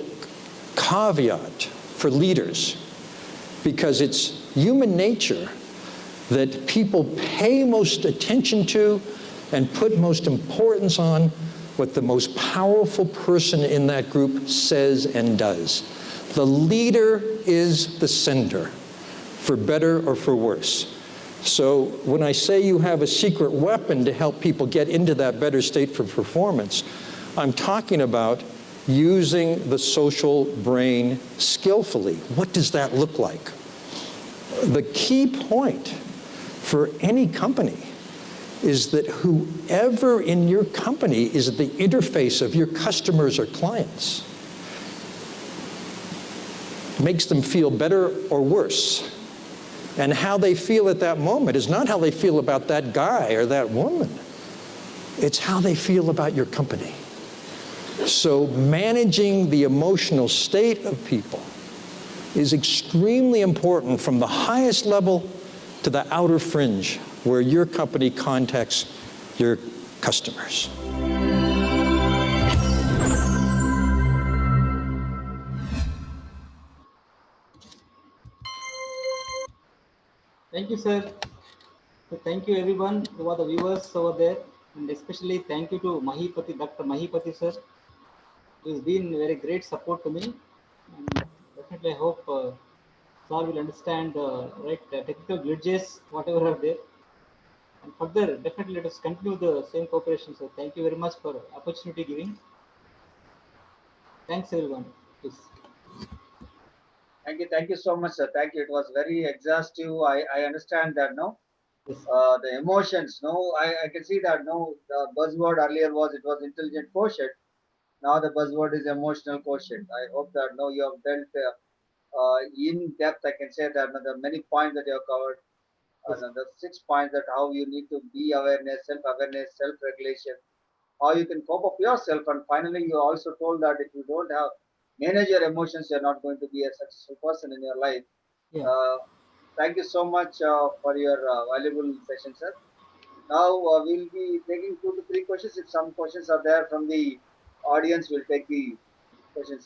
caveat for leaders, because it's human nature that people pay most attention to and put most importance on what the most powerful person in that group says and does. The leader is the sender, for better or for worse. So when I say you have a secret weapon to help people get into that better state for performance, I'm talking about using the social brain skillfully. What does that look like? The key point for any company is that whoever in your company is at the interface of your customers or clients makes them feel better or worse. And how they feel at that moment is not how they feel about that guy or that woman. It's how they feel about your company. So managing the emotional state of people is extremely important from the highest level to the outer fringe where your company contacts your customers. Thank you, sir. So thank you everyone who are the viewers over there, and especially thank you to Mahipati, Dr. Mahipati sir, who has been very great support to me. And definitely I hope sir will understand technical glitches, whatever are there. And further, definitely let us continue the same cooperation. So thank you very much for opportunity giving. Thanks everyone. Please. Thank you so much, sir. Thank you. It was very exhaustive. I understand that, no? Yes. The emotions, no? I can see that, no? The buzzword earlier was it was intelligent quotient. Now the buzzword is emotional quotient. I hope that, no, you have dealt in depth. I can say that, no, the many points that you have covered. Yes. The 6 points that how you need to be awareness, self-awareness, self-regulation, how you can cope up yourself, and finally you also told that if you don't have manage your emotions, you're not going to be a successful person in your life. Yeah. Thank you so much for your valuable session, sir. Now we'll be taking 2 to 3 questions. If some questions are there from the audience, we'll take the questions.